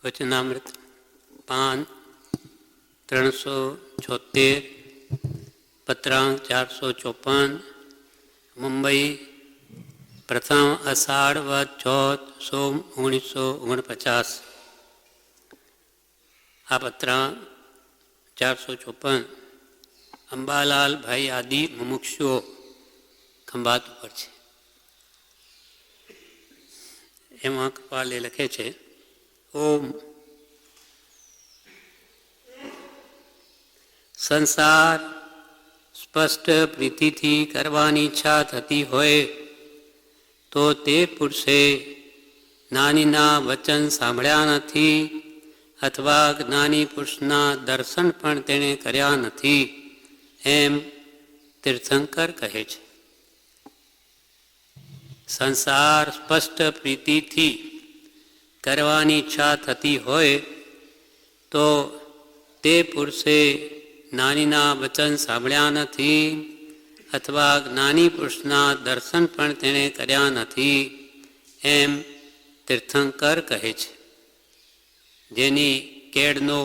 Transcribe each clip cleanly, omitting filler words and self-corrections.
વચનામૃત પાન 376 પત્રાંક 454 મુંબઈ પ્રથમ અષાઢ વદ ચોથ સોમ 1949. આ પત્રાંક 454 અંબાલાલ ભાઈ આદિ મુમુક્ષુઓ ખંભાત ઉપર છે. એમાં કપાલે લખે છે, ઓમ સંસાર સ્પષ્ટ પ્રીતિથી કરવાની ઈચ્છા થતી હોય તો તે પુરુષે જ્ઞાનીના વચન સાંભળ્યા નથી અથવા જ્ઞાની પુરુષના દર્શન પણ તેણે કર્યા નથી એમ તીર્થંકર કહે છે. સંસાર સ્પષ્ટ પ્રીતિથી કરવાની ઈચ્છા થતી હોય તો તે પુરુષે જ્ઞાનીના વચન સાંભળ્યા નથી અથવા જ્ઞાની પુરુષના દર્શન પણ તેણે કર્યા નથી એમ તીર્થંકર કહે છે. જેની કેળનો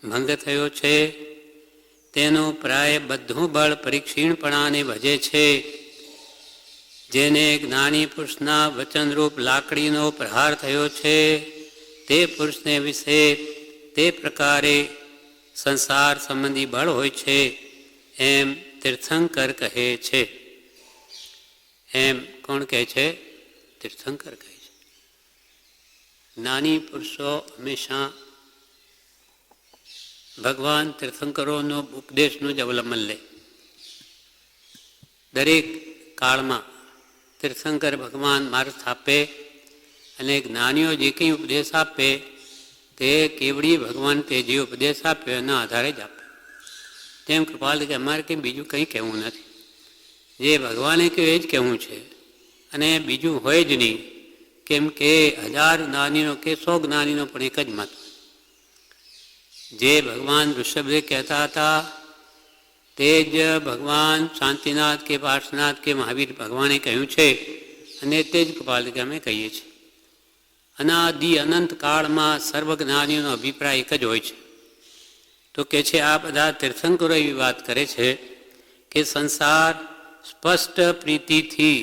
ભંગ થયો છે તેનું પ્રાય બધું બળ પરીક્ષીણપણાને ભજે છે. જેને જ્ઞાની પુરુષના વચનરૂપ લાકડીનો પ્રહાર થયો છે તે પુરુષને વિશે તે પ્રકારે સંસાર સંબંધી બળ હોય છે એમ તીર્થંકર કહે છે. એમ કોણ કહે છે? તીર્થંકર કહે છે. જ્ઞાની પુરુષો હંમેશા ભગવાન તીર્થંકરોનો ઉપદેશનું જ અવલંબન લે. દરેક કાળમાં તીર્થંકર ભગવાન માર્ગ આપે અને જ્ઞાનીઓ જે કંઈ ઉપદેશ આપે તે કેવડી ભગવાન તે જે ઉપદેશ આપ્યો એના આધારે જ આપે. તેમ કૃપાલ કે અમારે કંઈ બીજું કંઈ કહેવું નથી. જે ભગવાને કહ્યું એ જ કહેવું છે અને બીજું હોય જ નહીં. કેમ કે 1000 જ્ઞાનીનો કે 100 જ્ઞાનીનો પણ એક જ મત. જે ભગવાન ઋષભદેવ કહેતા હતા તે જ ભગવાન શાંતિનાથ કે પાર્શનાથ કે મહાવીર ભગવાને કહ્યું છે અને તે જ કૃપાલ કે અમે કહીએ છીએ. અનાદિ અનંત કાળમાં સર્વજ્ઞાનીઓનો અભિપ્રાય એક જ હોય છે. તો કે છે આ બધા તીર્થંકરો એવી વાત કરે છે કે સંસાર સ્પષ્ટ પ્રીતિથી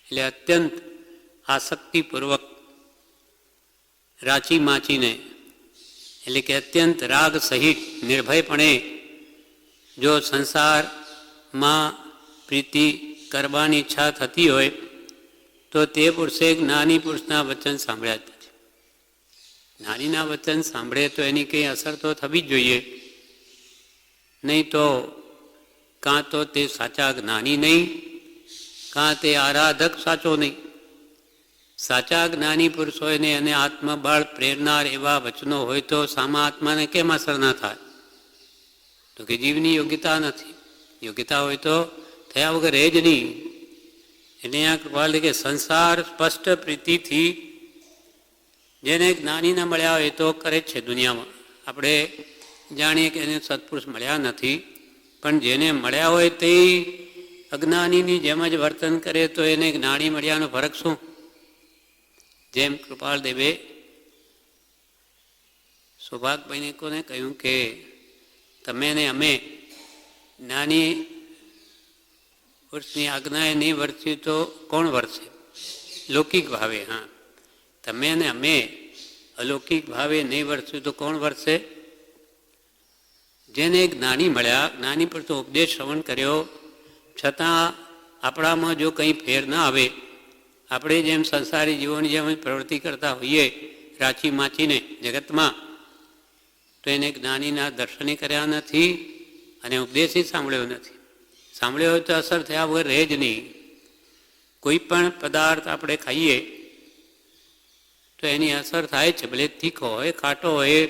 એટલે અત્યંત આસક્તિપૂર્વક રાચી માચીને એટલે કે અત્યંત રાગ સહિત નિર્ભયપણે જો સંસારમાં પ્રીતિ કરવાની ઈચ્છા થતી હોય તો તે પુરુષે જ્ઞાની પુરુષના વચન સાંભળ્યા જ નથી. જ્ઞાનીના વચન સાંભળે તો એની કંઈ અસર તો થવી જ જોઈએ. નહીં તો કાં તો તે સાચા જ્ઞાની નહીં, કાં તે આરાધક સાચો નહીં. સાચા જ્ઞાની પુરુષ હોય ને અને આત્મબળ પ્રેરનાર એવા વચનો હોય તો સામા આત્માને કેમ અસર ના થાય? તો કે જીવની યોગ્યતા નથી. યોગ્યતા હોય તો થયા વગર રહે જ નહીં. એટલે અહીંયા કૃપાલ કે સંસાર સ્પષ્ટ પ્રીતિથી જેને જ્ઞાની ના મળ્યા હોય તો કરે જ છે દુનિયામાં. આપણે જાણીએ કે એને સત્પુરુષ મળ્યા નથી, પણ જેને મળ્યા હોય તે અજ્ઞાનીની જેમ જ વર્તન કરે તો એને જ્ઞાની મળ્યાનો ફરક શું? જેમ કૃપાલ દેવે સૌભાગભાઈને કોને કહ્યું કે તમે ને અમે જ્ઞાની પુરુષની આજ્ઞાએ નહીં વર્ત્યું તો કોણ વર્તશે? લૌકિક ભાવે. હા, તમે ને અમે અલૌકિક ભાવે નહીં વર્ત્યું તો કોણ વર્તશે? જેને જ્ઞાની મળ્યા, જ્ઞાની પર તો ઉપદેશ શ્રવણ કર્યો છતાં આપણામાં જો કંઈ ફેર ના આવે, આપણે જેમ સંસારી જીવોની જેમ પ્રવૃત્તિ કરતા હોઈએ રાચી માચીને જગતમાં, તો એને જ્ઞાનીના દર્શને કર્યા નથી અને ઉપદેશી સાંભળ્યો નથી. સાંભળ્યો હોય તો અસર થયા વગર રહે જ નહીં. કોઈ પણ પદાર્થ આપણે ખાઈએ તો એની અસર થાય છે, ભલે તીખો હોય ખાટો હોય,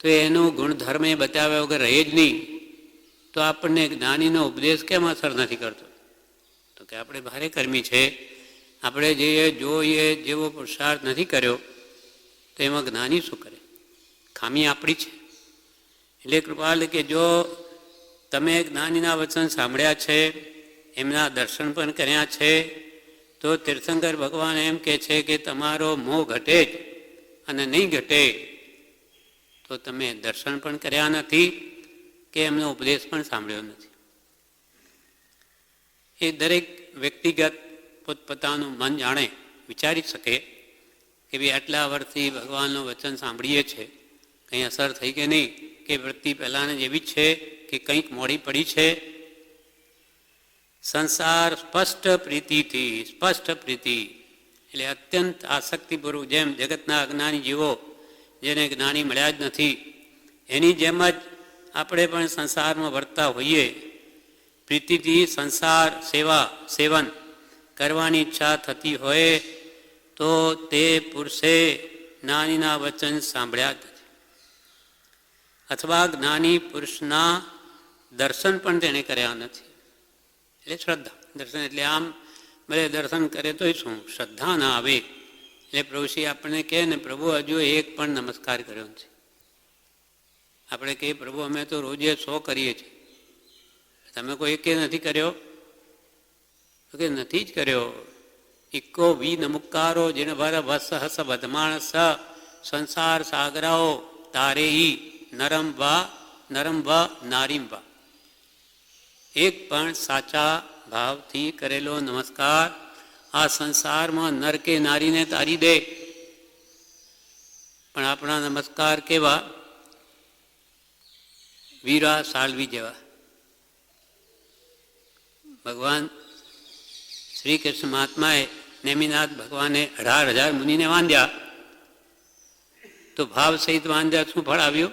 તો એનું ગુણધર્મ એ બતાવ્યા વગર રહે જ નહીં. તો આપણને જ્ઞાનીનો ઉપદેશ કેમ અસર નથી કરતો? તો કે આપણે ભારે કર્મી છે, આપણે જે જોઈએ જેવો પુરુષાર્થ નથી કર્યો તો એમાં જ્ઞાની શું કરે? ખામી આપણી છે. એટલે કૃપાલ કે જો તમે જ્ઞાનીના વચન સાંભળ્યા છે, એમના દર્શન પણ કર્યા છે, તો તીર્થંકર ભગવાન એમ કહે છે કે તમારો મોહ ઘટે જ અને નહીં ઘટે તો તમે દર્શન પણ કર્યા નથી કે એમનો ઉપદેશ પણ સાંભળ્યો નથી. એ દરેક વ્યક્તિગત પોતપોતાનું મન જાણે વિચારી શકે કે ભાઈ આટલા વર્ષથી ભગવાનનું વચન સાંભળીએ છીએ, કંઈ અસર થઈ કે નહીં, કે વૃત્તિ પહેલાંને જેવી જ છે કે કંઈક મોડી પડી છે. સંસાર સ્પષ્ટ પ્રીતિ એટલે અત્યંત આસક્તિપૂર્વક, જેમ જગતના અજ્ઞાની જીવો જેને જ્ઞાની મળ્યા જ નથી એની જેમ જ આપણે પણ સંસારમાં વર્તતા હોઈએ. પ્રીતિથી સંસાર સેવન કરવાની ઈચ્છા થતી હોય તો તે પુરુષે જ્ઞાનીના વચન સાંભળ્યા જ નથી, અથવા જ્ઞાની પુરુષના દર્શન પણ તેણે કર્યા નથી. એટલે શ્રદ્ધા દર્શન એટલે આમ ભલે દર્શન કરે તોય શું શ્રદ્ધા ના આવે. એટલે પ્રભુશ્રી આપણને કહે ને, પ્રભુ હજુ એક પણ નમસ્કાર કર્યો નથી. આપણે કહીએ પ્રભુ અમે તો રોજે 100 કરીએ છીએ, તમે કોઈ એકે નથી કર્યો? તો કે નથી જ કર્યો. ઇક્કો વી નમુકારો જેને ભર વસ હસ વધમાણસ સંસાર સાગરાઓ તારે ઈ નરમ વ નારીમ વા. એક પણ સાચા ભાવથી કરેલો નમસ્કાર આ સંસારમાં નર કે નારીને તારી દે. પણ આપણા નમસ્કાર કેવા? વીરા સાલવી જેવા. ભગવાન શ્રી કૃષ્ણ મહાત્માએ નેમિનાથ ભગવાને 18,000 મુનિને વાંધ્યા, તો ભાવ સહિત વાંધ્યા. શું ફળ આવ્યું?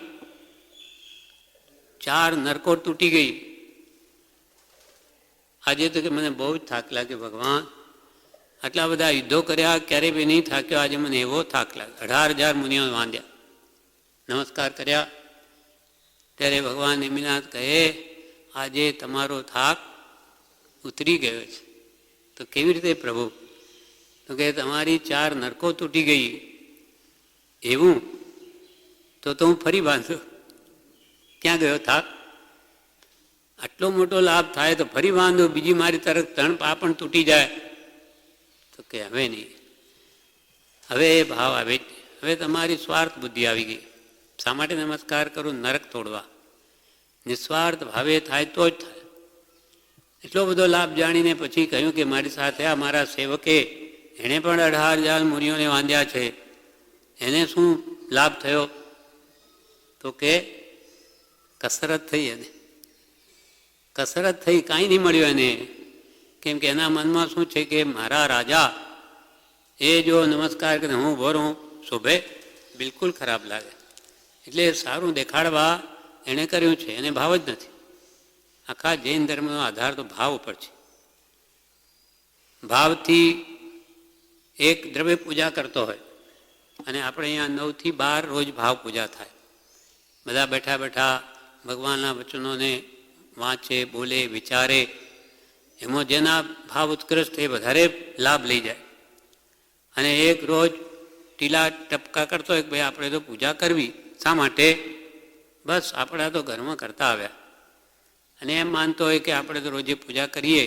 4 નરકો તૂટી ગઈ. આજે તો કે મને બહુ જ થાક લાગે ભગવાન, આટલા બધા યુદ્ધો કર્યા ક્યારેય બી નહીં થાક્યો, આજે મને એવો થાક લાગે. 18,000 મુનિઓ વાંધ્યા, નમસ્કાર કર્યા. ત્યારે ભગવાન નેમિનાથ કહે આજે તમારો થાક ઉતરી ગયો છે. તો કેવી રીતે પ્રભુ? તો કે તમારી 4 નરકો તૂટી ગઈ. એવું? તો હું ફરી બાંધું. ક્યાં ગયો થાક? આટલો મોટો લાભ થાય તો ફરી બાંધો, બીજી મારી તરફ 3 પણ તૂટી જાય. તો કે હવે નહીં, હવે એ ભાવ આવે. હવે તમારી સ્વાર્થ બુદ્ધિ આવી ગઈ. શા માટે નમસ્કાર કરું? નરક તોડવા. નિસ્વાર્થ ભાવે થાય તો જ થાય. એટલો બધો લાભ જાણીને પછી કહ્યું કે મારી સાથે આ મારા સેવકે એણે પણ 18,000 મુનિઓને વાંધ્યા છે, એને શું લાભ થયો? તો કે કસરત થઈ. એને કસરત થઈ, કાંઈ નહીં મળ્યું એને. કેમ કે એના મનમાં શું છે કે મારા રાજા એ જો નમસ્કાર કરે હું ભરું શોભે? બિલકુલ ખરાબ લાગે. એટલે સારું દેખાડવા એણે કર્યું છે, એને ભાવ જ નથી. આખા જૈન ધર્મનો આધાર તો ભાવ ઉપર છે. ભાવથી એક દ્રવ્ય પૂજા કરતો હોય, અને આપણે અહીંયા 9 થી 12 રોજ ભાવ પૂજા થાય. બધા બેઠા બેઠા ભગવાનના વચનોને વાંચે, બોલે, વિચારે. એમાં જેના ભાવ ઉત્કૃષ્ટ એ વધારે લાભ લઈ જાય. અને એક રોજ ટીલા ટપકા કરતો હોય કે ભાઈ આપણે તો પૂજા કરવી. શા માટે? બસ આપણા તો ઘરમાં કરતા આવ્યા, અને એમ માનતો હોય કે આપણે તો રોજે પૂજા કરીએ,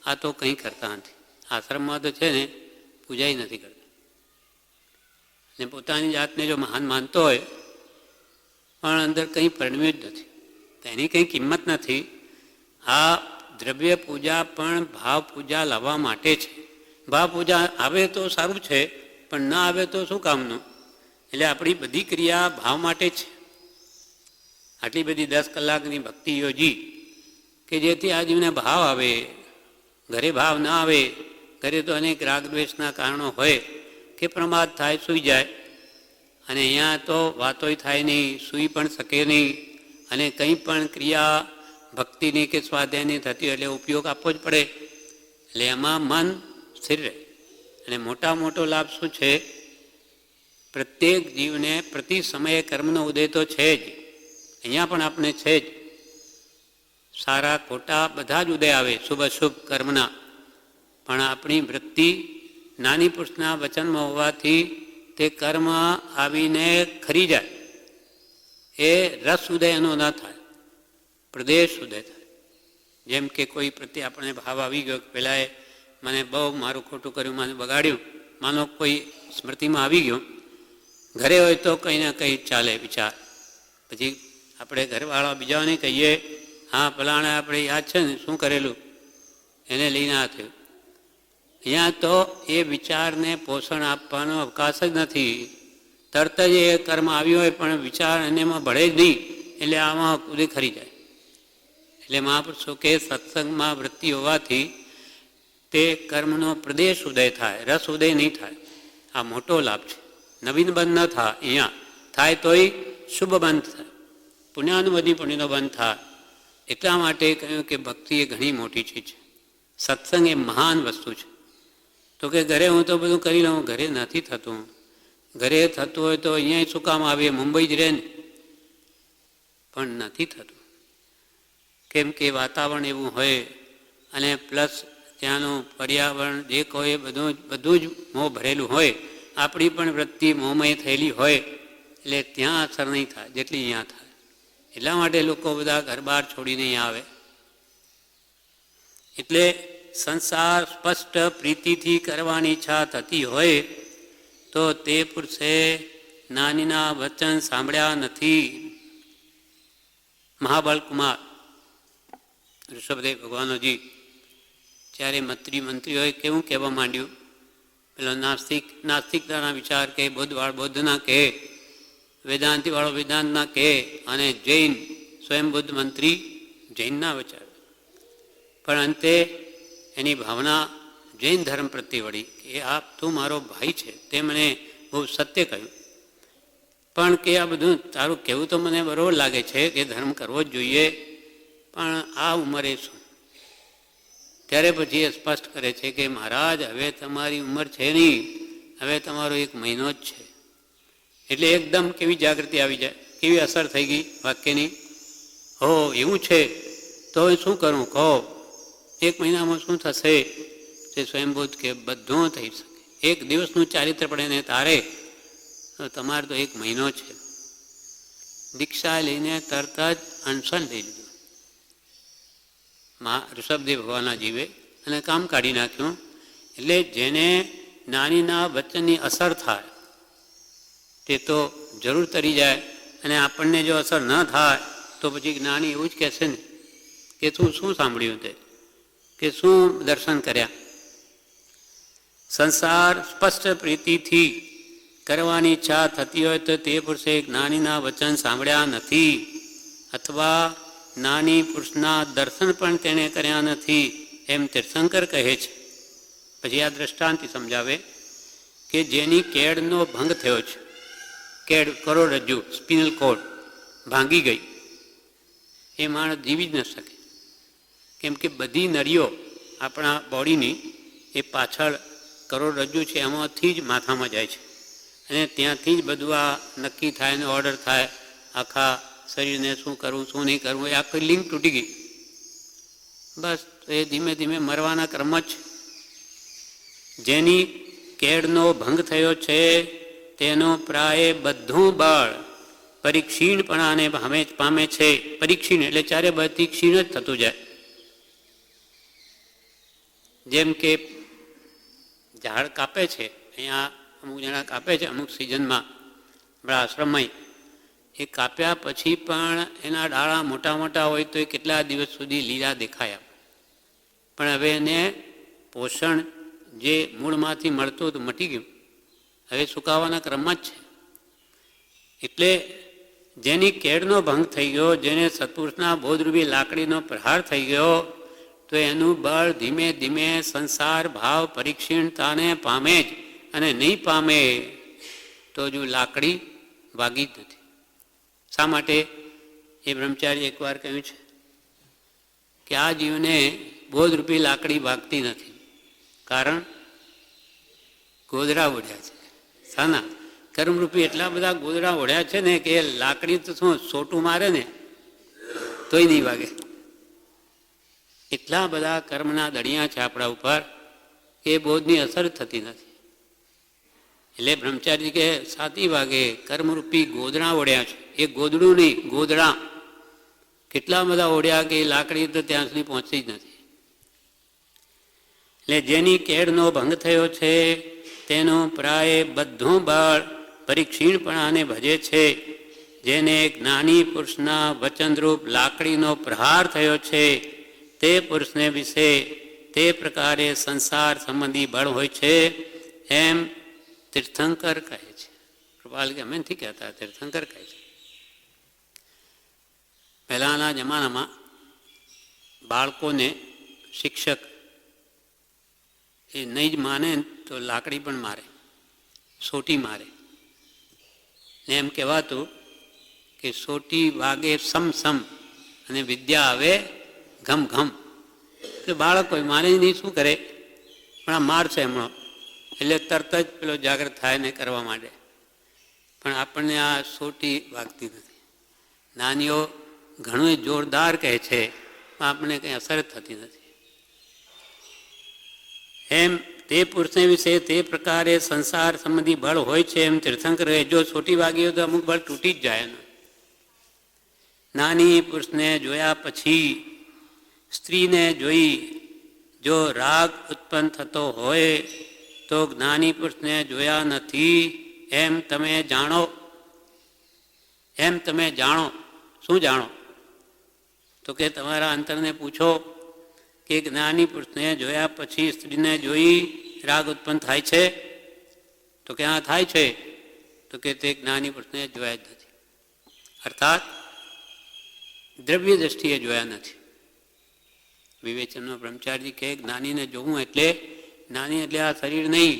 આ તો કંઈ કરતા નથી. આશ્રમમાં તો છે ને પૂજા નથી કરતા. અને પોતાની જાતને જો મહાન માનતો હોય પણ અંદર કંઈ પરિણમ્યું જ નથી, તો એની કંઈ કિંમત નથી. આ દ્રવ્ય પૂજા પણ ભાવ પૂજા લાવવા માટે છે. ભાવ પૂજા આવે તો સારું છે, પણ ના આવે તો શું કામનું? એટલે આપણી બધી ક્રિયા ભાવ માટે છે. આટલી બધી 10 કલાકની ભક્તિ યોજી કે જેથી આ જીવને ભાવ આવે. ઘરે ભાવ ના આવે, ઘરે તો અનેક રાગદ્વેષના કારણો હોય કે પ્રમાદ થાય, સૂઈ જાય. અને અહીંયા તો વાતોય થાય નહીં, સૂઈ પણ શકે નહીં. અને કંઈ પણ ક્રિયા ભક્તિની કે સ્વાધ્યાયની થતી એટલે ઉપયોગ આપવો જ પડે. એટલે એમાં મન સ્થિર રહે. અને મોટો લાભ શું છે? પ્રત્યેક જીવને પ્રતિ સમયે કર્મનો ઉદય તો છે જ. અહીંયા પણ આપણે છે જ. સારા ખોટા બધા જ ઉદય આવે, શુભ અશુભ કર્મના. પણ આપણી વૃત્તિ નાની પુરુષના વચનમાં હોવાથી તે કર્મ આવીને ખરી જાય. એ રસ ઉદય એનો ન થાય, પ્રદેશ ઉદય થાય. જેમ કે કોઈ પ્રત્યે આપણે ભાવ આવી ગયો કે પેલા એ મને બહુ મારું ખોટું કર્યું, મને બગાડ્યું, માનો કોઈ સ્મૃતિમાં આવી ગયું, ઘરે હોય તો કંઈ ના કંઈ ચાલે વિચાર. પછી આપણે ઘરવાળા બીજાને કહીએ, હા ફલાણે આપણે યાદ છે ને શું કરેલું, એને લઈને આ થયું. અહીંયા તો એ વિચારને પોષણ આપવાનો અવકાશ જ નથી. તરત જ એ કર્મ આવ્યો હોય પણ વિચાર એનેમાં ભળે જ નહીં, એટલે આમાં કૂદી ખરી જાય. એટલે મહાપુરુષો કે સત્સંગમાં વૃત્તિ હોવાથી તે કર્મનો પ્રદેશ ઉદય થાય, રસ ઉદય નહીં થાય. આ મોટો લાભ છે. નવીન બંધ ન થાય, અહીંયા થાય તોય શુભ બંધ થાય, પુણ્યાનુબંધી પુણ્યનો બંધ થાય. એટલા માટે કહ્યું કે ભક્તિ એ ઘણી મોટી ચીજ છે, સત્સંગ એ મહાન વસ્તુ છે. તો કે ઘરે હું તો બધું કરી લઉં, ઘરે નથી થતું. ઘરે થતું હોય તો અહીંયા શું કામ આવે, મુંબઈ જ રહે ને. પણ નથી થતું, કેમ કે વાતાવરણ એવું હોય અને પ્લસ ત્યાંનું પર્યાવરણ જે કહે બધું જ મોહ ભરેલું હોય. આપણી પણ વૃત્તિ મોહમય થયેલી હોય એટલે ત્યાં અસર નહીં થાય જેટલી અહીંયા થાય. એટલા માટે લોકો બધા ઘર બહાર છોડીને અહીંયા આવે. એટલે સંસાર સ્પષ્ટ પ્રીતિથી કરવાની ઈચ્છા થતી હોય તો તે પુરુષે નાનીના વચન સાંભળ્યા નથી. મહાબળકુમાર ઋષભદેવ ભગવાનજી જ્યારે મંત્રીઓએ કેવું કહેવા માંડ્યું, પેલો નાસ્તિકતાના વિચાર કહે, બૌદ્ધના કહે, વેદાંતિવાળો વેદાંતના કહે, અને જૈન સ્વયં બુદ્ધ મંત્રી જૈનના વિચાર. પણ અંતે એની ભાવના જૈન ધર્મ પ્રત્યે વળી કે આ તું મારો ભાઈ છે, તે મને બહુ સત્ય કહ્યું. પણ કે આ બધું તારું કહેવું તો મને બરાબર લાગે છે કે ધર્મ કરવો જ જોઈએ, પણ આ ઉંમરે શું? ત્યારે પછી એ સ્પષ્ટ કરે છે કે મહારાજ હવે તમારી ઉંમર છે નહીં, હવે તમારો 1 મહિનો જ છે. એટલે એકદમ કેવી જાગૃતિ આવી જાય, કેવી અસર થઈ ગઈ વાક્યની. હો એવું છે તો શું કરું કહો, 1 મહિનામાં શું થશે? તે સ્વયંભૂત કે બધું થઈ શકે. 1 દિવસનું ચારિત્ર પડે ને તારે, તમારે તો 1 મહિનો છે. દીક્ષા લઈને તરત જ અનશન લઈ લીધું ઋષભદેવ ભગવાનના જીવે અને કામ કાઢી નાખ્યું. એટલે જેને નાનીના વચનની અસર થાય તે તો જરૂર તરી જાય, અને આપણને જો અસર ન થાય તો પછી જ્ઞાની એવું જ કહેશે ને કે તું શું સાંભળ્યું તે, કે શું દર્શન કર્યા. સંસાર સ્પષ્ટ પ્રીતિથી કરવાની ઈચ્છા થતી હોય તો તે પુરુષે જ્ઞાનીના વચન સાંભળ્યા નથી, અથવા જ્ઞાની પુરુષના દર્શન પણ તેણે કર્યા નથી, એમ તીર્થંકર કહે છે. પછી આ દ્રષ્ટાંતિ સમજાવે કે જેની કેડનો ભંગ થયો છે, કેડ કરોડરજ્જુ સ્પિનલ કોર્ડ ભાંગી ગઈ, એ માણસ જીવી જ ન શકે. કેમ કે બધી નળીઓ આપણા બોડીની એ પાછળ કરોડરજ્જુ છે એમાંથી જ માથામાં જાય છે, અને ત્યાંથી જ બધું આ નક્કી થાય ને ઓર્ડર થાય આખા શરીરને શું કરવું શું નહીં કરવું, એ આખી લિંક તૂટી ગઈ. બસ એ ધીમે ધીમે મરવાના ક્રમ જ છે. જેની કેડનો ભંગ થયો છે તેનો પ્રાય બધું બળ પરીક્ષીણપણાને પામે છે. પરીક્ષીણ એટલે ચારે બાજુથી ક્ષીણ જ થતું જાય. જેમ કે ઝાડ કાપે છે, અહીંયા અમુક જણા કાપે છે અમુક સિઝનમાં આપણા આશ્રમમાં, એ કાપ્યા પછી પણ એના ડાળા મોટા મોટા હોય તો એ કેટલા દિવસ સુધી લીલા દેખાયા, પણ હવે એને પોષણ જે મૂળમાંથી મળતું હતું મટી ગયું, હવે સુકાવાના ક્રમમાં જ છે. એટલે જેની કેડનો ભંગ થઈ ગયો, જેને સત્પુરુષના બોધરૂપી લાકડીનો પ્રહાર થઈ ગયો, તો એનું બળ ધીમે ધીમે સંસાર ભાવ પરીક્ષીણતાને પામે જ, અને નહીં પામે તો જો લાકડી વાગી જ નથી. શા માટે? એ બ્રહ્મચારી એકવાર કહ્યું છે કે આ જીવને બોધરૂપી લાકડી વાગતી નથી, કારણ ગોદરા ઓઢ્યા છે. શાના? કર્મરૂપી એટલા બધા ગોદરા ઓઢ્યા છે ને કે લાકડી તો શું સોટું મારે ને તોય નહીં વાગે. એટલા બધા કર્મના દળિયા છે આપણા ઉપર કે બોધની અસર થતી નથી. એટલે બ્રહ્મચારી કે સાતી વાગે કર્મરૂપી ગોદડા ઓઢ્યા છે. એ ગોદડું નહીં, ગોદડા કેટલા બધા ઓઢ્યા કે લાકડી તો ત્યાં સુધી પહોંચતી જ નથી. એટલે જેની કેળનો ભંગ થયો છે તેનું પ્રાય બધું બળ પરિક્ષીણપણાને ભજે છે. જેને જ્ઞાની પુરુષના વચનરૂપ લાકડીનો પ્રહાર થયો છે તે પુરુષને વિશે તે પ્રકારે સંસાર સંબંધી બળ હોય છે એમ તીર્થંકર કહે છે. કૃપાલ કે અમે નથી કહેતા, તીર્થંકર કહે છે. પહેલાંના જમાનામાં બાળકોને શિક્ષક એ નહીં જ માને તો લાકડી પણ મારે, સોટી મારે. ને એમ કહેવાતું કે સોટી વાગે સમ સમ અને વિદ્યા આવે ઘમ ઘમ. એટલે બાળક કોઈ માને નહીં, શું કરે, પણ આ મારશે હમણાં એટલે તરત જ પેલો જાગૃત થાય ને કરવા માટે. પણ આપણને આ સોટી વાગતી નથી. નાનીઓ ઘણું જોરદાર કહે છે પણ આપણને કંઈ અસર થતી નથી. એમ તે પુરુષને વિશે તે પ્રકારે સંસાર સંબંધી બળ હોય છે એમ તીર્થંકર કહે. જો સોટી વાગી હોય તો અમુક બળ તૂટી જ જાય એનું. નાની પુરુષને જોયા પછી સ્ત્રીને જોઈ જો રાગ ઉત્પન્ન થતો હોય તો જ્ઞાની પુરુષને જોયા નથી એમ તમે જાણો. એમ તમે જાણો. શું જાણો? તો કે તમારા અંતરને પૂછો કે જ્ઞાની પુરુષને જોયા પછી સ્ત્રીને જોઈ રાગ ઉત્પન્ન થાય છે? તો કે હા થાય છે. તો કે તે જ્ઞાની પુરુષને જોયા જ નથી. અર્થાત દ્રવ્ય દ્રષ્ટિએ જોયા નથી. વિવેચનમાં બ્રહ્મચારી કહે જ્ઞાનીને જોવું એટલે, જ્ઞાની એટલે આ શરીર નહીં,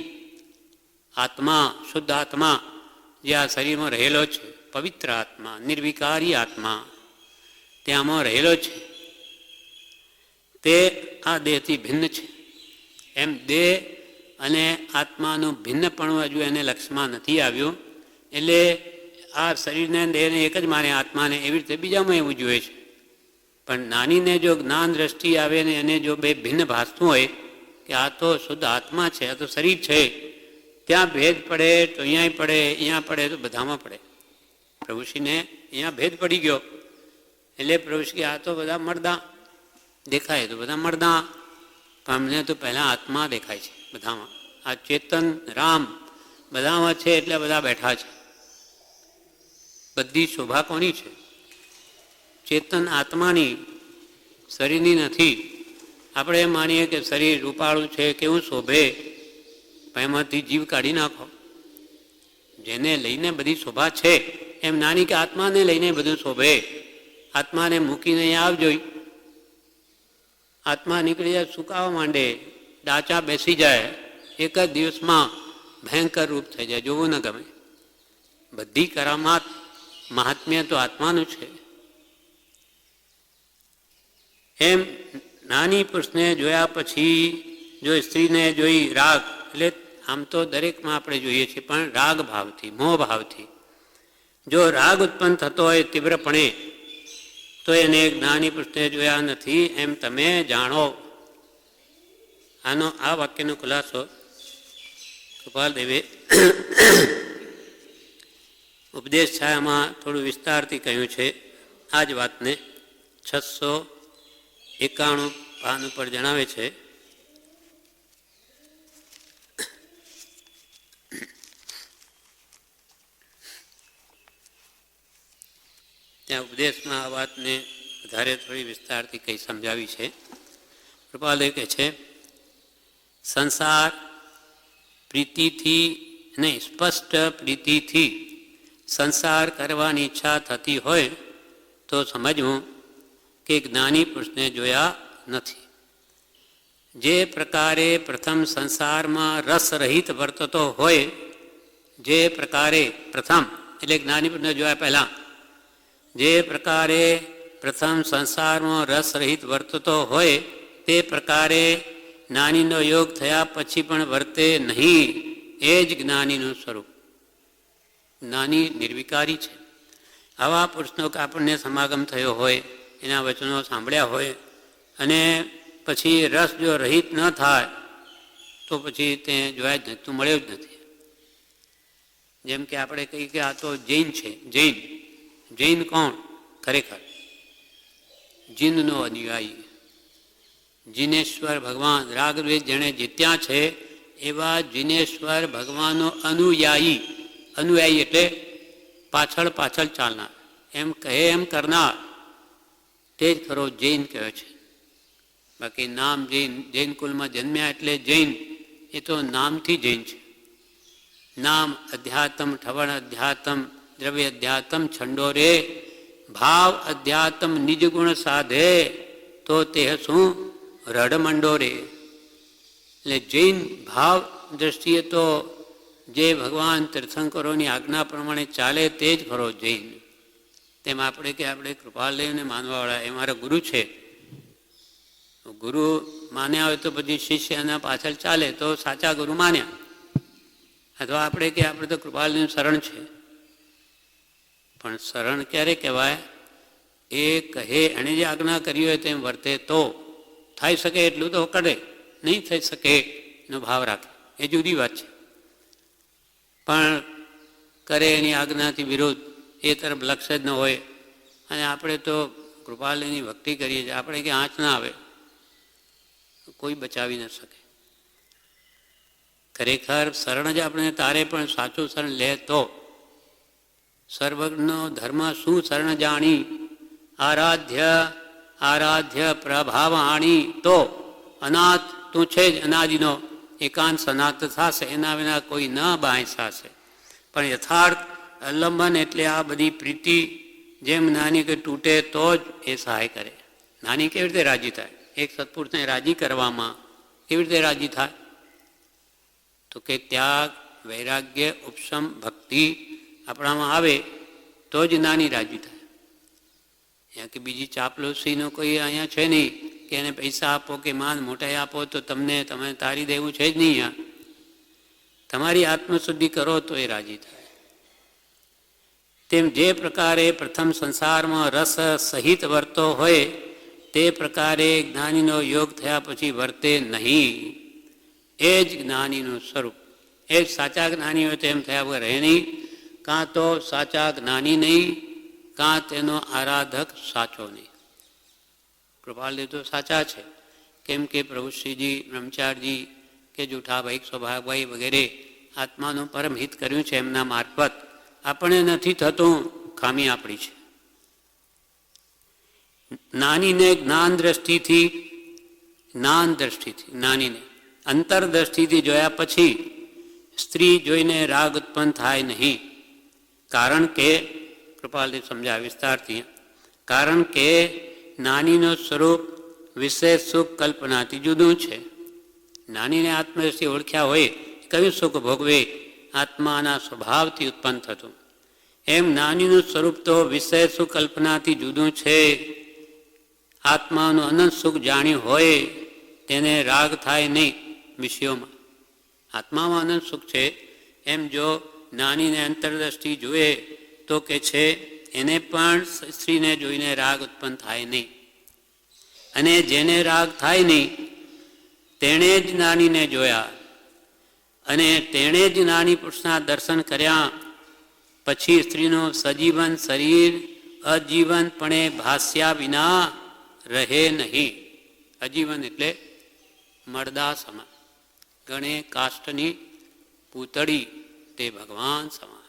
આત્મા, શુદ્ધ આત્મા જે આ શરીરમાં રહેલો છે, પવિત્ર આત્મા, નિર્વિકારી આત્મા ત્યાંમાં રહેલો છે, તે આ દેહથી ભિન્ન છે. એમ દેહ અને આત્માનું ભિન્નપણું હજુ એને લક્ષમાં નથી આવ્યું. એટલે આ શરીરને દેહને એક જ માને, આત્માને, એવી રીતે બીજામાં એવું જોઈએ છે. પણ નાનીને જો જ્ઞાન દ્રષ્ટિ આવે ને એને જો બે ભિન્ન ભાસતું હોય કે આ તો શુદ્ધ આત્મા છે, આ તો શરીર છે, ત્યાં ભેદ પડે તો અહીંયા પડે, અહીંયા પડે તો બધામાં પડે. પ્રભુશ્રીને અહીંયા ભેદ પડી ગયો એટલે પ્રભુશ્રી આ તો બધા મરદા દેખાય, તો બધા મરદા, પણ અમને તો પહેલાં આત્મા દેખાય છે બધામાં. આ ચેતન રામ બધામાં છે એટલે બધા બેઠા છે. બધી શોભા કોની છે? ચેતન આત્માની, શરીરની નથી. આપણે એમ માનીએ કે શરીર રૂપાળું છે, કેવું શોભે, એમાંથી જીવ કાઢી નાખો. જેને લઈને બધી શોભા છે એમ નાની કે આત્માને લઈને બધું શોભે. આત્માને મૂકીને અહીં આવજો, આત્મા નીકળી જાય, સુકાવા માંડે, ડાચા બેસી જાય, એક જ દિવસમાં ભયંકર રૂપ થઈ જાય, જોવું ન ગમે. બધી કરામાત મહાત્મ્ય તો આત્માનું છે. એમ નાની પુરુષને જોયા પછી જો સ્ત્રીને જોઈ રાગ, એટલે આમ તો દરેકમાં આપણે જોઈએ છીએ, પણ રાગ ભાવથી, મોહ ભાવથી જો રાગ ઉત્પન્ન થતો હોય તીવ્રપણે તો એને જ્ઞાની પુરુષને જોયા નથી એમ તમે જાણો. આનો આ વાક્યનો ખુલાસો કૃપાલદેવે ઉપદેશ છાયામાં થોડું વિસ્તારથી કહ્યું છે. આ જ વાતને 691 પાન ઉપર જણાવે છે. ત્યાં ઉપદેશમાં આ વાતને વધારે થોડી વિસ્તારથી કંઈ સમજાવી છે. કૃપાલદેવ કહે છે, સંસાર પ્રીતિથી નહીં, સ્પષ્ટ પ્રીતિથી સંસાર કરવાની ઈચ્છા થતી હોય તો સમજવું કે જ્ઞાની પુરુષને જોયા નથી. જે પ્રકારે પ્રથમ સંસારમાં રસરહિત વર્તતો હોય, જે પ્રકારે પ્રથમ એટલે જ્ઞાની પુરુષને જોયા પહેલાં, જે પ્રકારે પ્રથમ સંસારમાં રસરહિત વર્તતો હોય તે પ્રકારે જ્ઞાનીનો યોગ થયા પછી પણ વર્તે નહીં. એ જ જ્ઞાનીનું સ્વરૂપ. જ્ઞાની નિર્વિકારી છે. આવા પુરુષનો આપણને સમાગમ થયો હોય, એના વચનો સાંભળ્યા હોય અને પછી રસ જો રહિત ન થાય તો પછી તે જોયા જ નથી, તું મળ્યો જ નથી. જેમ કે આપણે કહીએ કે આ તો જૈન છે. જૈન, જૈન કોણ? ખરેખર જીનનો અનુયાયી. જિનેશ્વર ભગવાન રાગદ્વેષ જેણે જીત્યા છે એવા જિનેશ્વર ભગવાનનો અનુયાયી એટલે પાછળ પાછળ ચાલનાર, એમ કહે એમ કરનાર, તે જ ખરો જૈન કહેવાય છે. બાકી નામ જૈન કુલમાં જન્મ્યા એટલે જૈન, એ તો નામથી જૈન છે. નામ અધ્યાત્મ ઠવણ અધ્યાત્મ દ્રવ્ય અધ્યાત્મ છંડો રે, ભાવ અધ્યાત્મ નિજ ગુણ સાધે તો તે શું રડમંડો રે. એટલે જૈન ભાવ દ્રષ્ટિએ તો જે ભગવાન તીર્થંકરોની આજ્ઞા પ્રમાણે ચાલે તે જ ખરો જૈન. તેમ આપણે કે આપણે કૃપાલયને માનવાવાળા, એ મારા ગુરુ છે, ગુરુ માન્યા હોય તો પછી શિષ્ય એના પાછળ ચાલે તો સાચા ગુરુ માન્યા. અથવા આપણે કે આપણે તો કૃપાલયનું શરણ છે, પણ શરણ ક્યારે કહેવાય? એ કહે એણે જે આજ્ઞા કરી હોય તેમ વર્તે તો. થઈ શકે એટલું તો કરે, નહીં થઈ શકે એનો ભાવ રાખે, એ જુદી વાત છે. પણ કરે એની આજ્ઞાથી વિરોધ, એ તરફ લક્ષ્ય જ ન હોય. અને આપણે તો કૃપાલયની ભક્તિ કરીએ છીએ, આપણે કે આંચ ના આવે, કોઈ બચાવી ન શકે. ખરેખર શરણ જ આપણે તારે, પણ સાચું શરણ લે તો. સર્વજ્ઞ ધર્મ શું શરણ જાણી, આરાધ્ય પ્રભાવાણી તો. અનાથ તું છે જ અનાદિનો, એકાંત સનાત થશે, એના વિના કોઈ ન બાંય થશે. પણ યથાર્થ અવલંબન એટલે આ બધી પ્રીતિ જેમ નાની કે તૂટે તો જ એ સહાય કરે. નાની કેવી રીતે રાજી થાય? એક સત્પુરુષને રાજી કરવામાં કેવી રીતે રાજી થાય? તો કે ત્યાગ, વૈરાગ્ય, ઉપશમ, ભક્તિ આપણામાં આવે તો જ નાની રાજી થાય. અહીંયા કે બીજી ચાપલુસીનો કોઈ અહીંયા છે નહીં કે એને પૈસા આપો કે માન મોટાઈ આપો તો તમે તારી દેવું છે જ નહીં. અહીંયા તમારી આત્મશુદ્ધિ કરો તો એ રાજી થાય. તેમ જે પ્રકારે પ્રથમ સંસારમાં રસ સહિત વર્તો હોય તે પ્રકારે જ્ઞાનીનો યોગ થયા પછી વર્તે નહીં. એ જ જ્ઞાનીનું સ્વરૂપ, એ જ સાચા જ્ઞાની હોય તેમ થયા વગર રહે નહીં. કાં તો સાચા જ્ઞાની નહીં, કાં તેનો આરાધક સાચો નહીં. કૃપાલદેવ તો સાચા છે, કેમ કે પ્રભુશ્રીજી, બ્રહ્મચારજી કે જૂઠાભાઈ, સ્વભાગભાઈ વગેરે આત્માનું પરમ હિત કર્યું છે એમના મારફત. આપણે નથી થતું, ખામી આપણી છે. નાનીને જ્ઞાન દ્રષ્ટિથી નાનીને અંતરદ્રષ્ટિથી જોયા પછી સ્ત્રી જોઈને રાગ ઉત્પન્ન થાય નહીં. કારણ કે કૃપાલદેવ સમજાવે વિસ્તારથી, કારણ કે નાનીનું સ્વરૂપ વિશેષ સુખ કલ્પનાથી જુદું છે. નાનીને આત્મદ્રષ્ટિ ઓળખ્યા હોય કયું સુખ ભોગવે? આત્માના સ્વભાવથી ઉત્પન્ન થતું. એમ નાનીનું સ્વરૂપ તો વિશેષ સુખ કલ્પનાથી જુદું છે. આત્માનું અનંત સુખ જાણ્યું હોય તેને રાગ થાય નહીં વિષયોમાં. આત્મામાં અનંત સુખ છે એમ જો નાનીને અંતરદ્રષ્ટિ જુએ તો કે છે એને પણ સ્ત્રીને જોઈને રાગ ઉત્પન્ન થાય નહીં. અને જેને રાગ થાય નહીં તેણે જ નાનીને જોયા અને તેણે જ નાની પુરુષના દર્શન કર્યા પછી સ્ત્રીનું સજીવન શરીર અજીવનપણે ભાસ્યા વિના રહે નહીં. અજીવન એટલે મળદા સમાન, ગણે કાષ્ઠની પૂતળી તે ભગવાન સમાન.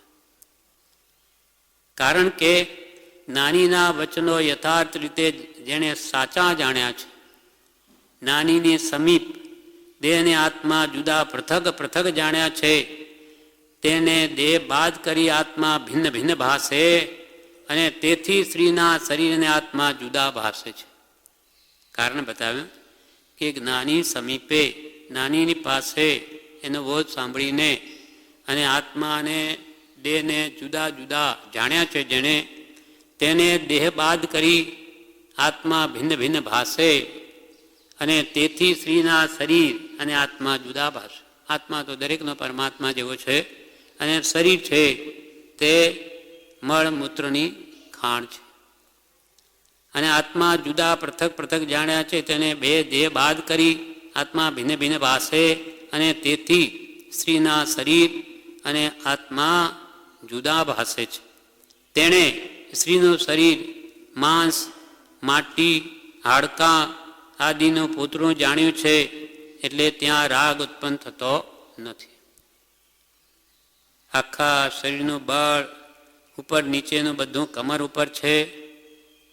કારણ કે નાનીના વચનો યથાર્થ રીતે જેણે સાચા જાણ્યા છે, નાનીની સમીપ દેહને આત્મા જુદા પૃથક જાણ્યા છે, તેને દેહ બાદ કરી આત્મા ભિન્ન ભિન્ન ભાસે અને તેથી સ્ત્રીના શરીરને આત્મા જુદા ભાસે છે. કારણ બતાવ્યું કે જ્ઞાની સમીપે, નાનીની પાસે એનો બોધ સાંભળીને અને આત્મા અને દેહને જુદા જુદા જાણ્યા છે જેણે, તેને દેહ બાદ કરી આત્મા ભિન્ન ભિન્ન ભાસે અને તેથી સ્ત્રીના શરીર અને આત્મા જુદા ભાસે. આત્મા તો દરેકનો પરમાત્મા જેવો છે અને શરીર છે તે મળમૂત્રની ખાણ છે. અને આત્મા જુદા પૃથક જાણ્યા છે તેને બે દેહ બાદ કરી આત્મા ભિન્ન ભિન્ન ભાસે અને તેથી સ્ત્રીના શરીર અને આત્મા જુદા ભાસે છે. તેણે સ્ત્રીનું શરીર માંસ, માટી, હાડકાં આદિનું પૂતળું જાણ્યું છે એટલે ત્યાં રાગ ઉત્પન્ન થતો નથી. આખા શરીરનું બળ ઉપર નીચેનું બધું કમર ઉપર છે.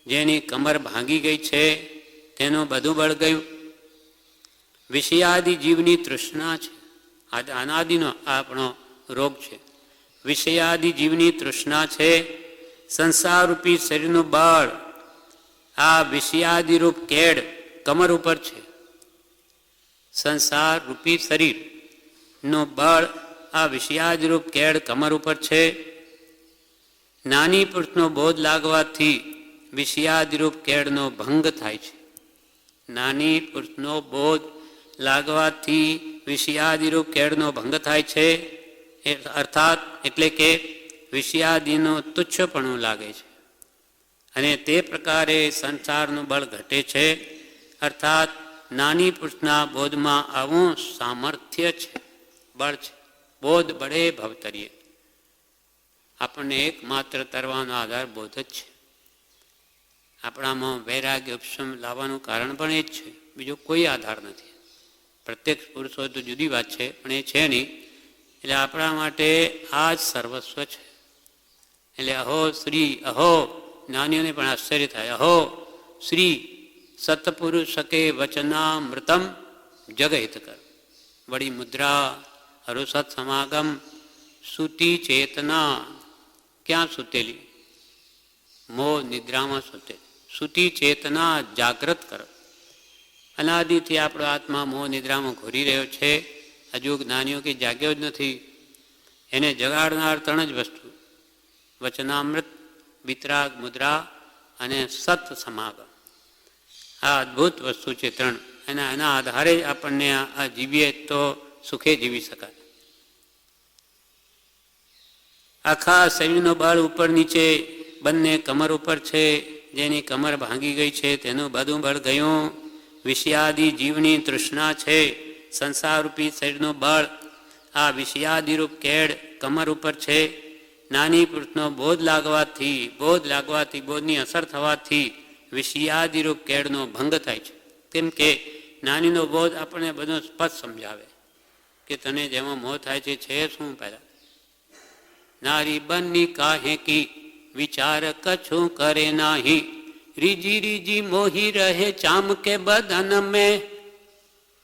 જેની કમર ભાંગી ગઈ છે તેનું બધું બળ ગયું. વિષયાદિ જીવની તૃષ્ણા છે. અનાદિનો આપણો રોગ છે. વિષયાદિ જીવની તૃષ્ણા છે. સંસારરૂપી શરીરનું બળ આ વિષયાદિરૂપ કેડ કમર ઉપર છે. સંસાર રૂપી શરીરનું બળ આ વિષયાદિરૂપ કેડ કમર ઉપર છે. નાની પુરુષનો બોધ લાગવાથી વિષયાદિરૂપ કેડનો ભંગ થાય છે. નાની પુરુષનો બોધ લાગવાથી વિષયાદિરૂપ કેડનો ભંગ થાય છે. અર્થાત એટલે કે વિષયાદિનું તુચ્છપણું લાગે છે અને તે પ્રકારે સંસારનું બળ ઘટે છે. અર્થાત નાની પુરુષના બોધમાં આવું સામર્થ્ય છે, બળ છે. બોધ બળે ભવતરીએ. આપણને એકમાત્ર તરવાનો આધાર બોધ જ છે. આપણામાં વૈરાગ્ય ઉપશમ લાવવાનું કારણ પણ એ જ છે, બીજો કોઈ આધાર નથી. પ્રત્યક્ષ પુરુષ હોય તો જુદી વાત છે, પણ એ છે નહીં. એટલે આપણા માટે આ જ સર્વસ્વ છે. એટલે અહો શ્રી, અહો જ્ઞાનીઓને પણ આશ્ચર્ય થાય. અહો શ્રી સત્પુરુષકે વચનામૃતમ જગહિત કર. વળી મુદ્રા હરુસત સમાગમ સુતી ચેતના ક્યાં સૂતેલી? મોહ નિદ્રામાં સૂતેલી. સુતી ચેતના જાગ્રત કરો. અનાદિથી આપણો આત્મા મોહ નિદ્રામાં ઘોરી રહ્યો છે. હજુ જ્ઞાનીઓ કે જાગ્યો જ નથી. એને જગાડનાર ત્રણ જ વસ્તુ: વચનામૃત, વિતરાગ મુદ્રા અને સત સમાગમ. આ અદ્ભુત વસ્તુ છે ત્રણ. એના આધારે જ આપણને આ જીવીએ તો સુખે જીવી શકાય. આખા શરીરનો બળ ઉપર નીચે બંને કમર ઉપર છે. જેની કમર ભાંગી ગઈ છે તેનું બધું બળ ગયું. વિષયાદિ જીવની તૃષ્ણા છે. સંસારરૂપી શરીરનું બળ આ વિષયાદિરૂપ કેડ કમર ઉપર છે. નાની પુરુષનો બોધ લાગવાથી બોધની અસર થવાથી વિષયાદિરૂપ કેડનો ભંગ થાય છે. કેમ કે નાનીનો બોધ આપણને બધો સ્પષ્ટ સમજાવે કે તને જેમાં મોહ થાય છે શું? પહેલા નારી બની કાહે કી વિચાર કછું કરે નાહી, રીજી રીજી મોહી રહે ચામ કે બદન મેં,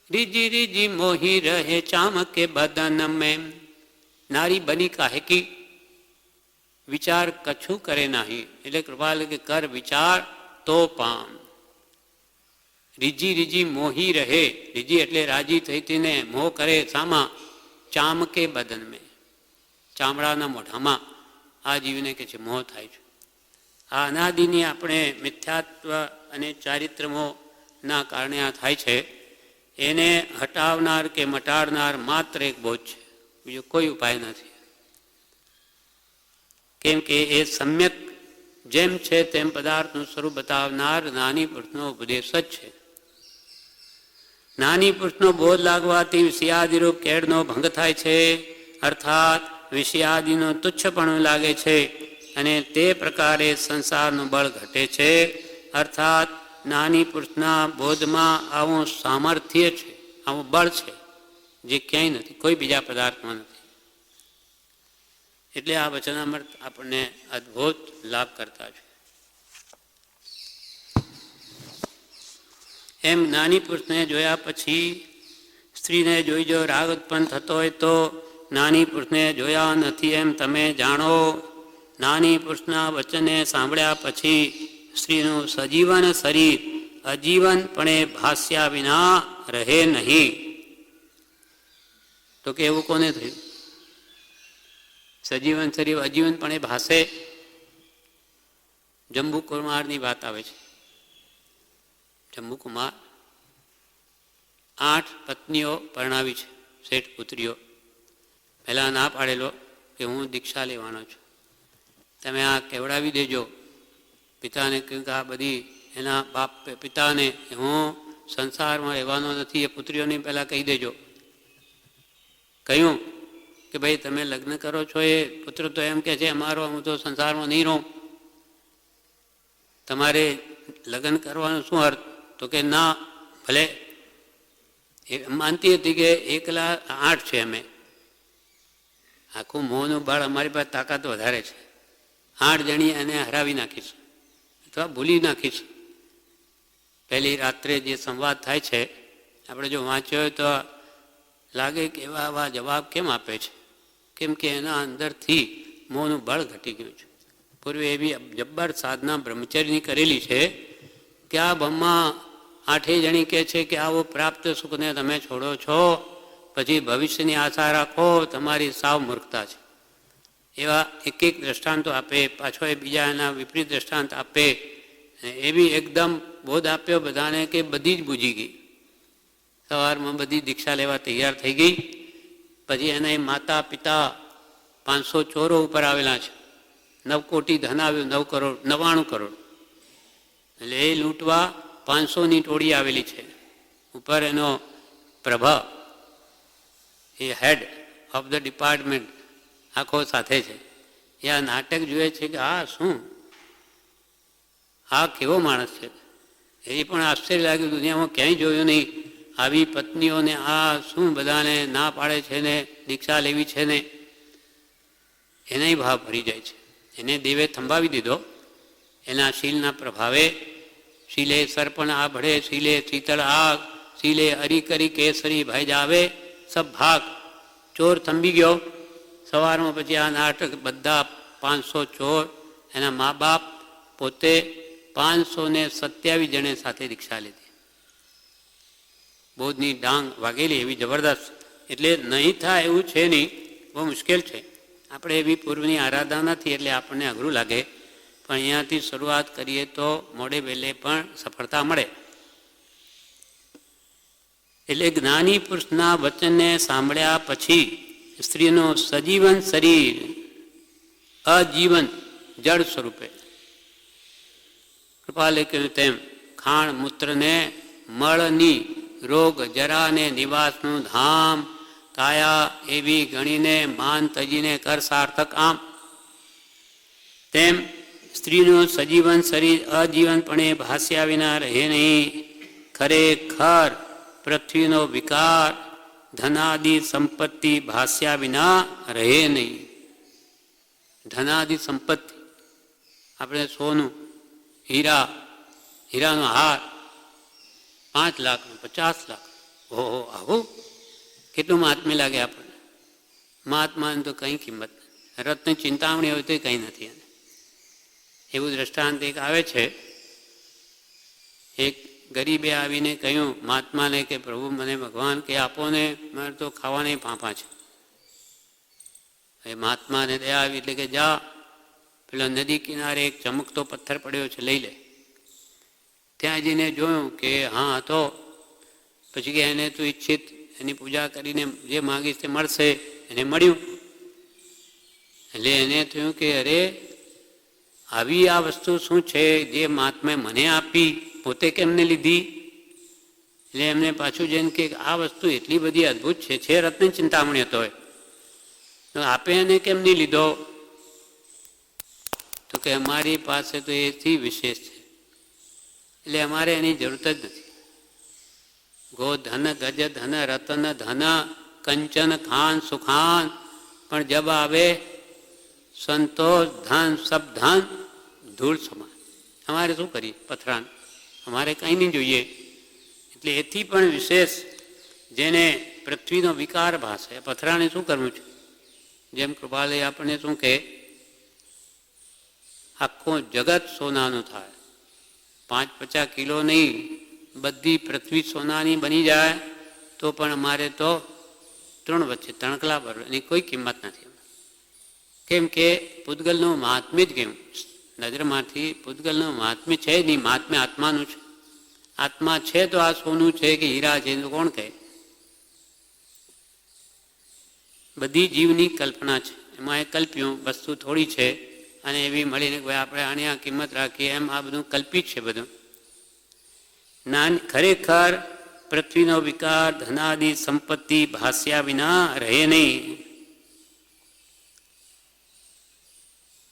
રીજી રીજી મોહી રહે ચામ કે બદન મેં. નારી બની કાહે કી વિચાર કછું કરે નાહી, એટલે કૃપાલ કે કર વિચાર તો પામ. રીજી રીજી મોહી રહે, રીજી એટલે રાજી થઈ થઈને મોહ કરે શામાં? ચામ કે બદન મેં, ચામડાના મોઢામાં આ જીવને કે છે મોહ થાય છે. આ અનાદિની આપણે મિથ્યાત્વ અને ચારિત્રમોના કારણે આ થાય છે. એને હટાવનાર કે મટાડનાર માત્ર એક બોધ છે, બીજો કોઈ ઉપાય નથી. કેમ કે એ સમ્યક જેમ છે તેમ પદાર્થનું સ્વરૂપ બતાવનાર નાની પુરુષનો ઉપદેશ જ છે. નાની પુરુષનો બોધ લાગવાથી વિષયાદિરૂપ કેડનો ભંગ થાય છે. અર્થાત વિષયાદિનો તુચ્છપણું લાગે છે અને તે પ્રકારે સંસારનું બળ ઘટે છે. અર્થાત નાની પુરુષના બોધમાં આવું સામર્થ્ય છે, આવું બળ છે જે ક્યાંય નથી, કોઈ બીજા પદાર્થમાં નથી. એટલે આ વચનામૃત આપણને અદ્ભુત લાભ કરતા છે. એમ નાની પુરુષને જોયા પછી સ્ત્રીને જોઈ જો રાગ ઉત્પન્ન થતો હોય તો નાની પુરુષને જોયા નથી એમ તમે જાણો. નાની પુરુષના વચને સાંભળ્યા પછી સ્ત્રીનું સજીવન શરીર અજીવનપણે ભાસ્યા વિના રહે નહીં. તો કે એવું કોને થયું? સજીવન શરીર અજીવનપણે ભાસે. જંબુકુમારની વાત આવે છે. જંબુકુમાર 8 પત્નીઓ પરણાવી છે, શેઠ પુત્રીઓ. પહેલાં ના પાડેલો કે હું દીક્ષા લેવાનો છું, તમે આ કેવડાવી દેજો. પિતાને કહ્યું કે આ બધી એના બાપ પિતાને હું સંસારમાં રહેવાનો નથી, એ પુત્રીઓને પહેલાં કહી દેજો. કહ્યું કે ભાઈ તમે લગ્ન કરો છો, એ પુત્ર તો એમ કે છે અમારો હું તો સંસારમાં નહીં રહું, તમારે લગ્ન કરવાનો શું અર્થ? તો કે ના, ભલે એ માનતી હતી કે એકલા 8 છે, અમે આખું મોહનું બળ અમારી પાસે તાકાત વધારે છે, 8 જણી એને હરાવી નાખીશું અથવા ભૂલી નાખીશું. પહેલી રાત્રે જે સંવાદ થાય છે આપણે જો વાંચ્યો હોય તો લાગે કે એવા આવા જવાબ કેમ આપે છે, કેમ કે એના અંદરથી મોહનું બળ ઘટી ગયું છે. પૂર્વે એવી જબ્બર સાધના બ્રહ્મચર્યની કરેલી છે કે આ બ્રહ્મા 8 જણી કહે છે કે આવો પ્રાપ્ત સુખને તમે છોડો છો, પછી ભવિષ્યની આશા રાખો, તમારી સાવ મૂર્ખતા છે. એવા એક દ્રષ્ટાંતો આપે, પાછો એ બીજા એના વિપરીત દ્રષ્ટાંત આપે. એવી એકદમ બોધ આપ્યો બધાને કે બધી જ બૂજી ગઈ. સવારમાં બધી દીક્ષા લેવા તૈયાર થઈ ગઈ. પછી એના માતા પિતા 500 ચોરો ઉપર આવેલા છે, 9 કોટી ધન આવ્યું, 99 કરોડ. એટલે એ લૂંટવા 500ની ટોળી આવેલી છે. ઉપર એનો પ્રભા, એ હેડ ઓફ ધ ડિપાર્ટમેન્ટ આખો સાથે છે. એ આ નાટક જુએ છે કે આ શું, આ કેવો માણસ છે. એ પણ આશ્ચર્ય લાગ્યું, દુનિયામાં ક્યાંય જોયું નહીં આવી પત્નીઓને. આ શું બધાને ના પાડે છે ને દીક્ષા લેવી છે ને, એનાય ભાવ ભરી જાય છે. એને દેવે થંભાવી દીધો એના શીલના પ્રભાવે. શીલે સર્પણ આભળે, શીલે શીતળ આગ, શીલે અરી કરી કેસરી ભાઈ જાવે સબ ભાગ. ચોર થંભી ગયો. સવારમાં પછી આ નાટક બધા 500 ચોર, એના મા બાપ, પોતે 527 જણે સાથે દીક્ષા લીધી. બોધની ડાંગ વાગેલી એવી જબરદસ્ત. એટલે નહીં થાય એવું છે નહીં, બહુ મુશ્કેલ છે. આપણે એવી પૂર્વની આરાધના નથી એટલે આપણને અઘરું લાગે, પણ અહીંયાથી શરૂઆત કરીએ તો મોડે વહેલે પણ સફળતા મળે. એટલે જ્ઞાની પુરુષના વચનને સાંભળ્યા પછી સ્ત્રીનું સજીવન શરીર અજીવન જળ સ્વરૂપે, કૃપાલે કહ્યું તેમ, ખાણ મૂત્રને મળની રોગ જરાને નિવાસનું ધામ, કાયા એવી ગણીને માન તજીને કર સાર્થક આમ. તેમ સ્ત્રીનું સજીવન શરીર અજીવનપણે ભાસ્યા વિના રહે નહીં. ખરેખર પૃથ્વીનો વિકાર ધનાદિ સંપત્તિ ભાસ્યા વિના રહે નહીં. ધનાદિ સંપત્તિ, આપણે સોનું, હીરા, હીરાનો હાર 5 લાખ, 50 લાખ, ઓહો આવું કેટલું મહાત્મ્ય લાગે આપણને. મહાત્માની તો કંઈ કિંમત નથી. રત્ન ચિંતામણી હોય તો કંઈ નથી એને. એવું દ્રષ્ટાંત એક આવે છે. એક ગરીબે આવીને કહ્યું મહાત્માને કે પ્રભુ મને ભગવાન કે આપો ને, મારે તો ખાવાના ફાંફા છે. એ મહાત્માને દયા આવી એટલે કે જા પેલો નદી કિનારે એક ચમકતો પથ્થર પડ્યો છે, લઈ લે. ત્યાં જઈને જોયું કે હા હતો. પછી કે એને તું ઈચ્છિત એની પૂજા કરીને જે માગીશ તે મળશે. એને મળ્યું. એટલે એને થયું કે અરે આવી આ વસ્તુ શું છે જે મહાત્માએ મને આપી, પોતે કેમને લીધી? એટલે એમને પાછું જઈને કે આ વસ્તુ એટલી બધી અદ્ભુત છે રત્ન ચિંતામણી હતો, તો આપે એને કેમ નહીં લીધો? તો કે અમારી પાસે તો એથી વિશેષ છે, એટલે અમારે એની જરૂરત જ નથી. ગો ધન ગજ ધન રતન ધન કંચન ખાન સુખાન, પણ જબ આવે સંતોષ ધન સબ ધન ધૂળ સમાન. અમારે શું કરીએ પથરાન, અમારે કંઈ નહીં જોઈએ. એટલે એથી પણ વિશેષ જેને પૃથ્વીનો વિકાર ભાષે, પથરાને શું કરવું છે? જેમ કૃપાલય આપણને શું કહે, આખું જગત સોનાનું થાય, 5-50 કિલો નહીં, બધી પૃથ્વી સોનાની બની જાય તો પણ અમારે તો 3 વચ્ચે તણકલા ભર, એની કોઈ કિંમત નથી. કેમ કે પૂતગલનું મહાત્મ્ય જ કેવું, નજરમાંથી પૂતગલનું મહાત્મ્ય છે નહીં, મહાત્મ્ય આત્માનું છે. આત્મા છે તો આ સોનું છે કે હીરા છે તો કોણ કહે? બધી જીવની કલ્પના છે, એમાં એ કલ્પ્યું વસ્તુ થોડી છે અને એવી મળીને આપણે આની આ કિંમત રાખીએ, એમ આ બધું કલ્પિત છે બધું. ખરેખર પૃથ્વીનો વિકાર ધનાદિ સંપત્તિ ભાસ્યા વિના રહે નહીં.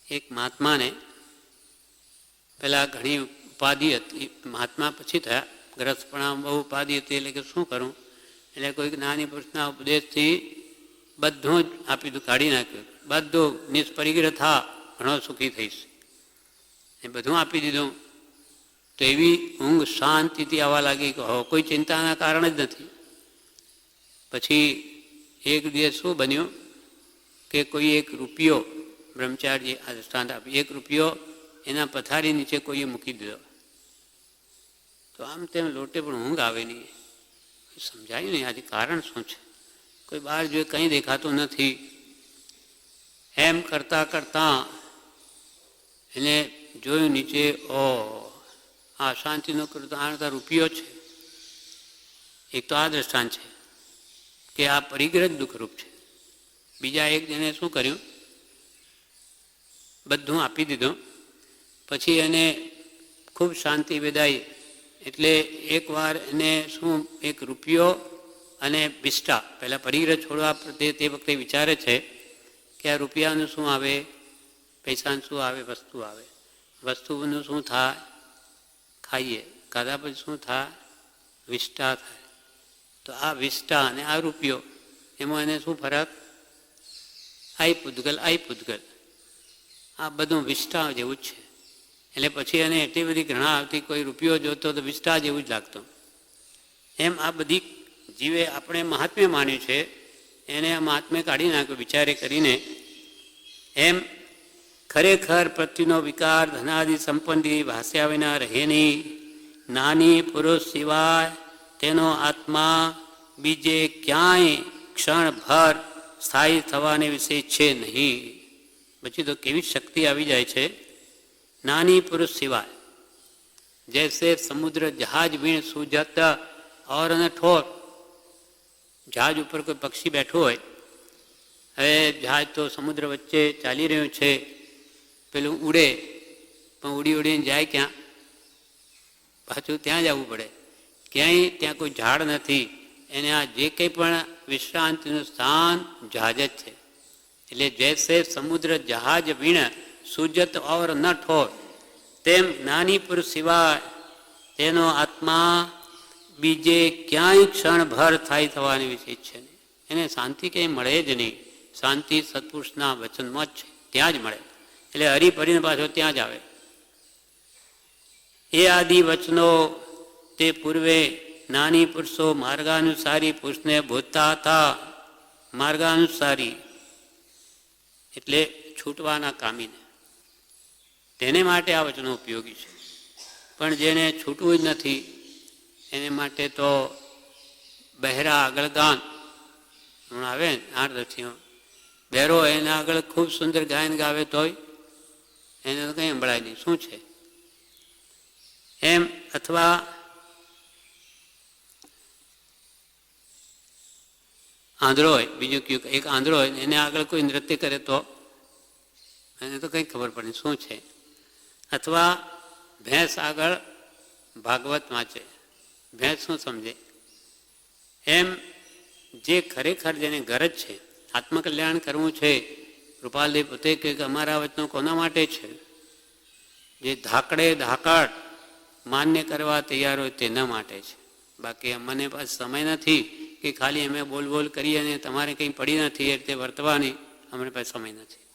એક મહાત્માને પેલા ઘણી ઉપાધિ હતી, મહાત્મા પછી થયા, ગ્રસ્તપણા બહુ ઉપાધિ હતી, એટલે કે શું કરું, એટલે કોઈક નાની પુરુષના ઉપદેશથી બધું જ આપી દીધું, કાઢી નાખ્યું, બધું નિષ્પરિગ્રહ થા, ઘણો સુખી થઈશ, એ બધું આપી દીધું. તો એવી ઊંઘ શાંતિથી આવવા લાગી કે કોઈ ચિંતાના કારણ જ નથી. પછી એક દિવસ શું બન્યું કે કોઈ એક રૂપિયો, બ્રહ્મચારી આ દૃષ્ટાંત આપી, એક રૂપિયો એના પથારી નીચે કોઈએ મૂકી દીધો. તો આમ તેમ લોટે પણ ઊંઘ આવે નહીં, સમજાયું નહીં આજે કારણ શું છે. કોઈ બહાર જોઈએ કંઈ દેખાતું નથી. એમ કરતાં કરતાં એને જોયું નીચે, આ શાંતિનો કરું તો આ રૂપિયો છે. એક તો આ દ્રષ્ટાંત છે કે આ પરિગ્રહ જ દુઃખરૂપ છે. બીજા એક જણે શું કર્યું, બધું આપી દીધું, પછી એને ખૂબ શાંતિ વેદાઈ, એટલે એકવાર એને શું એક રૂપિયો અને બિસ્ટા, પહેલાં પરિગ્રહ છોડવા પ્રત્યે તે વખતે વિચારે છે કે આ રૂપિયાનું શું આવે, પૈસાનું શું આવે, વસ્તુ આવે, વસ્તુનું શું થાય, ખાઈએ, ખાધા પછી શું થાય, વિષ્ટા થાય. તો આ વિષ્ટા અને આ રૂપિયો એમાં એને શું ફરક, આઈ પૂતગલ, આ બધું વિષ્ટા જેવું જ છે. એટલે પછી એને એટલી બધી ઘૃણા આવતી, કોઈ રૂપિયો જોતો તો વિષ્ટા જેવું જ લાગતું. એમ આ બધી જીવે આપણે મહાત્મ્ય માન્યું છે, એને આ મહાત્મ્ય કાઢી નાખ્યું વિચારે કરીને. એમ ખરેખર પૃથ્વીનો વિકાર ધનાદિ સંપત્તિ ભાસ્યા વિના રહે નહીં. નાની પુરુષ સિવાય તેનો આત્મા બીજે ક્યાંય ક્ષણભર સ્થાયી થવાને વિશે છે નહીં. પછી તો કેવી શક્તિ આવી જાય છે. નાની પુરુષ સિવાય, જૈસે સમુદ્ર જહાજ વીણ સુજત ઓર અને ઠોર. જહાજ ઉપર કોઈ પક્ષી બેઠું હોય, હવે જહાજ તો સમુદ્ર વચ્ચે ચાલી રહ્યું છે, પેલું ઉડે પણ ઉડીને જાય ક્યાં, પાછું ત્યાં જવું પડે. ક્યાંય ત્યાં કોઈ ઝાડ નથી, એને આ જે કંઈ પણ વિશ્રાંતિનું સ્થાન જહાજ જ છે. એટલે જૈસે સમુદ્ર જહાજ વીણ સુજત ઓર ન ઠોર, તેમ નાની પુરુષ સિવાય તેનો આત્મા બીજે ક્યાંય ક્ષણભર સ્થાયી થવાની વિશે છે નહીં. એને શાંતિ કંઈ મળે જ નહીં. શાંતિ સત્પુરુષના વચનમાં જ છે, ત્યાં જ મળે. એટલે હરિપરીને પાછો ત્યાં જ આવે. એ આદિ વચનો તે પૂર્વે નાની પુરુષો માર્ગાનુસારી પુરુષને બોધતા હતા. માર્ગાનુસારી એટલે છૂટવાના કામીને, તેને માટે આ વચનો ઉપયોગી છે. પણ જેને છૂટવું જ નથી એને માટે તો બહેરા આગળ ગાન આવે ને 8 બહેરો એના આગળ ખૂબ સુંદર ગાયન ગાવે તોય એને તો કંઈ સંભળાય નહીં, શું છે એમ. અથવા આંધળો હોય, બીજું કયું એક આંધળો હોય એને આગળ કોઈ નૃત્ય કરે તો એને તો કંઈ ખબર પડે શું છે. અથવા ભેંસ આગળ ભાગવત વાંચે, ભેંસ શું સમજે. એમ જે ખરેખર જેને ગરજ છે, આત્મકલ્યાણ કરવું છે, કૃપાલદેવ પોતે કે અમારા વચનો કોના માટે છે, જે ધાકડે ધાકડ માન્ય કરવા તૈયાર હોય તેના માટે છે. બાકી અમને પાસે સમય નથી કે ખાલી અમે બોલ કરીએ અને તમારે કંઈ પડી નથી એટલે વર્તવાની, અમને પાસે સમય નથી.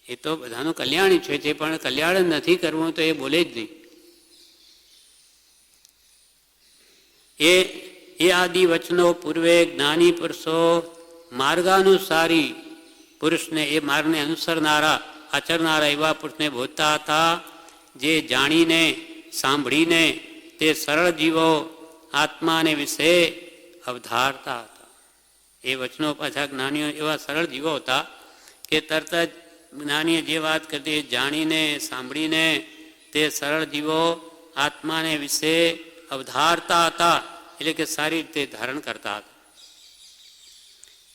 એ તો બધાનું કલ્યાણ છે, જે પણ કલ્યાણ નથી કરવું તો એ બોલે જ નહીં. એ આદિ વચનો પૂર્વે જ્ઞાની પુરુષો માર્ગાનુસારી પુરુષને, એ માર્ગને અનુસરનારા આચરનારા એવા પુરુષને બોધતા હતા, જે જાણીને સાંભળીને તે સરળ જીવો આત્માને વિશે અવધારતા હતા. એ વચનો પાછા જ્ઞાનીઓ એવા સરળ જીવો હતા કે તરત જ જ્ઞાનીએ જે વાત કરતી જાણીને સાંભળીને તે સરળ જીવો આત્માને વિશે અવધારતા હતા, એટલે કે સારી રીતે ધારણ કરતા હતા.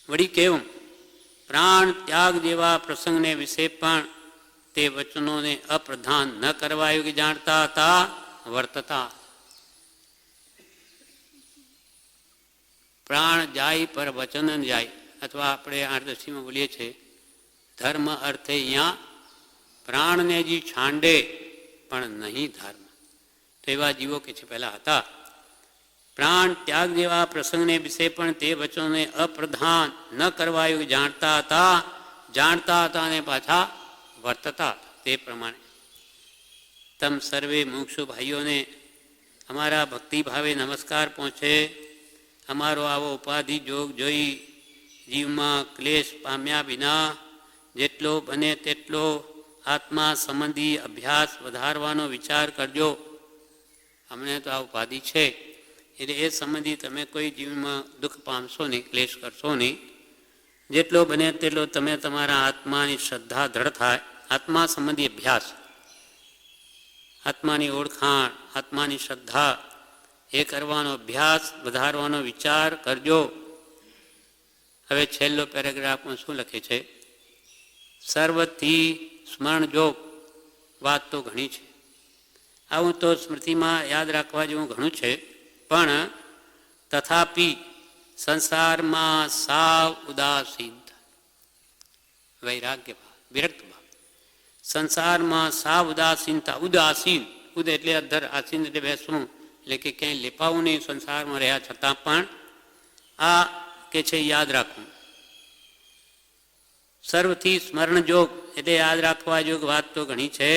વળી કેવું પ્રાણ ત્યાગ જેવા પ્રસંગને વિશે પણ તે વચનોને અપ્રધાન ન કરવા યોગ્ય જાણતા હતા, વર્તતા. પ્રાણ જાય પર વચન ન જાય, અથવા આપણે 8 બોલીએ છીએ ધર્મ અર્થે અહીંયા પ્રાણને જે છાંડે પણ નહીં ધર્મ. તો તો એવા જીવો કે છે પહેલાં હતા. પ્રાણ ત્યાગ જેવા પ્રસંગને વિશે પણ તે વચનોને અપ્રધાન ન કરવા એવું જાણતા હતા અને પાછા વર્તતા હતા. તે પ્રમાણે તમ સર્વે મુમુક્ષુ ભાઈઓને અમારા ભક્તિભાવે નમસ્કાર પહોંચે. અમારો આવો ઉપાધિ જોગ જોઈ જીવમાં ક્લેશ પામ્યા વિના જેટલો બને તેટલો આત્મા સંબંધી અભ્યાસ વધારવાનો વિચાર કરજો. અમને તો આ ઉપાધિ છે એટલે એ સંબંધી તમે કોઈ જીવનમાં દુઃખ પામશો નહીં, ક્લેશ કરશો નહીં. જેટલો બને તેટલો તમે તમારા આત્માની શ્રદ્ધા દ્રઢ થાય. આત્મા સંબંધી અભ્યાસ, આત્માની ઓળખાણ, આત્માની શ્રદ્ધા એ કરવાનો અભ્યાસ વધારવાનો વિચાર કરજો. હવે છેલ્લો પેરેગ્રાફમાં શું લખે છે? સર્વથી સ્મરણજોગ વાત તો ઘણી છે. આવું તો સ્મૃતિમાં યાદ રાખવા જેવું ઘણું છે, પણ તથાપિ સંસારમાં સાવ ઉદાસીન, વૈરાગ્ય ભાવ, વિરક્ત ભાવ, સંસારમાં સાવ ઉદાસીનતા. ઉદાસીન, ઉદ એટલે અધર, આસીન એટલે બેસવું, એટલે કે ક્યાંય લેપાવું નહીં સંસારમાં રહ્યા છતાં પણ આ કે છે યાદ રાખવું. સર્વથી સ્મરણજોગ એટલે યાદ રાખવા જોગ વાત તો ઘણી છે.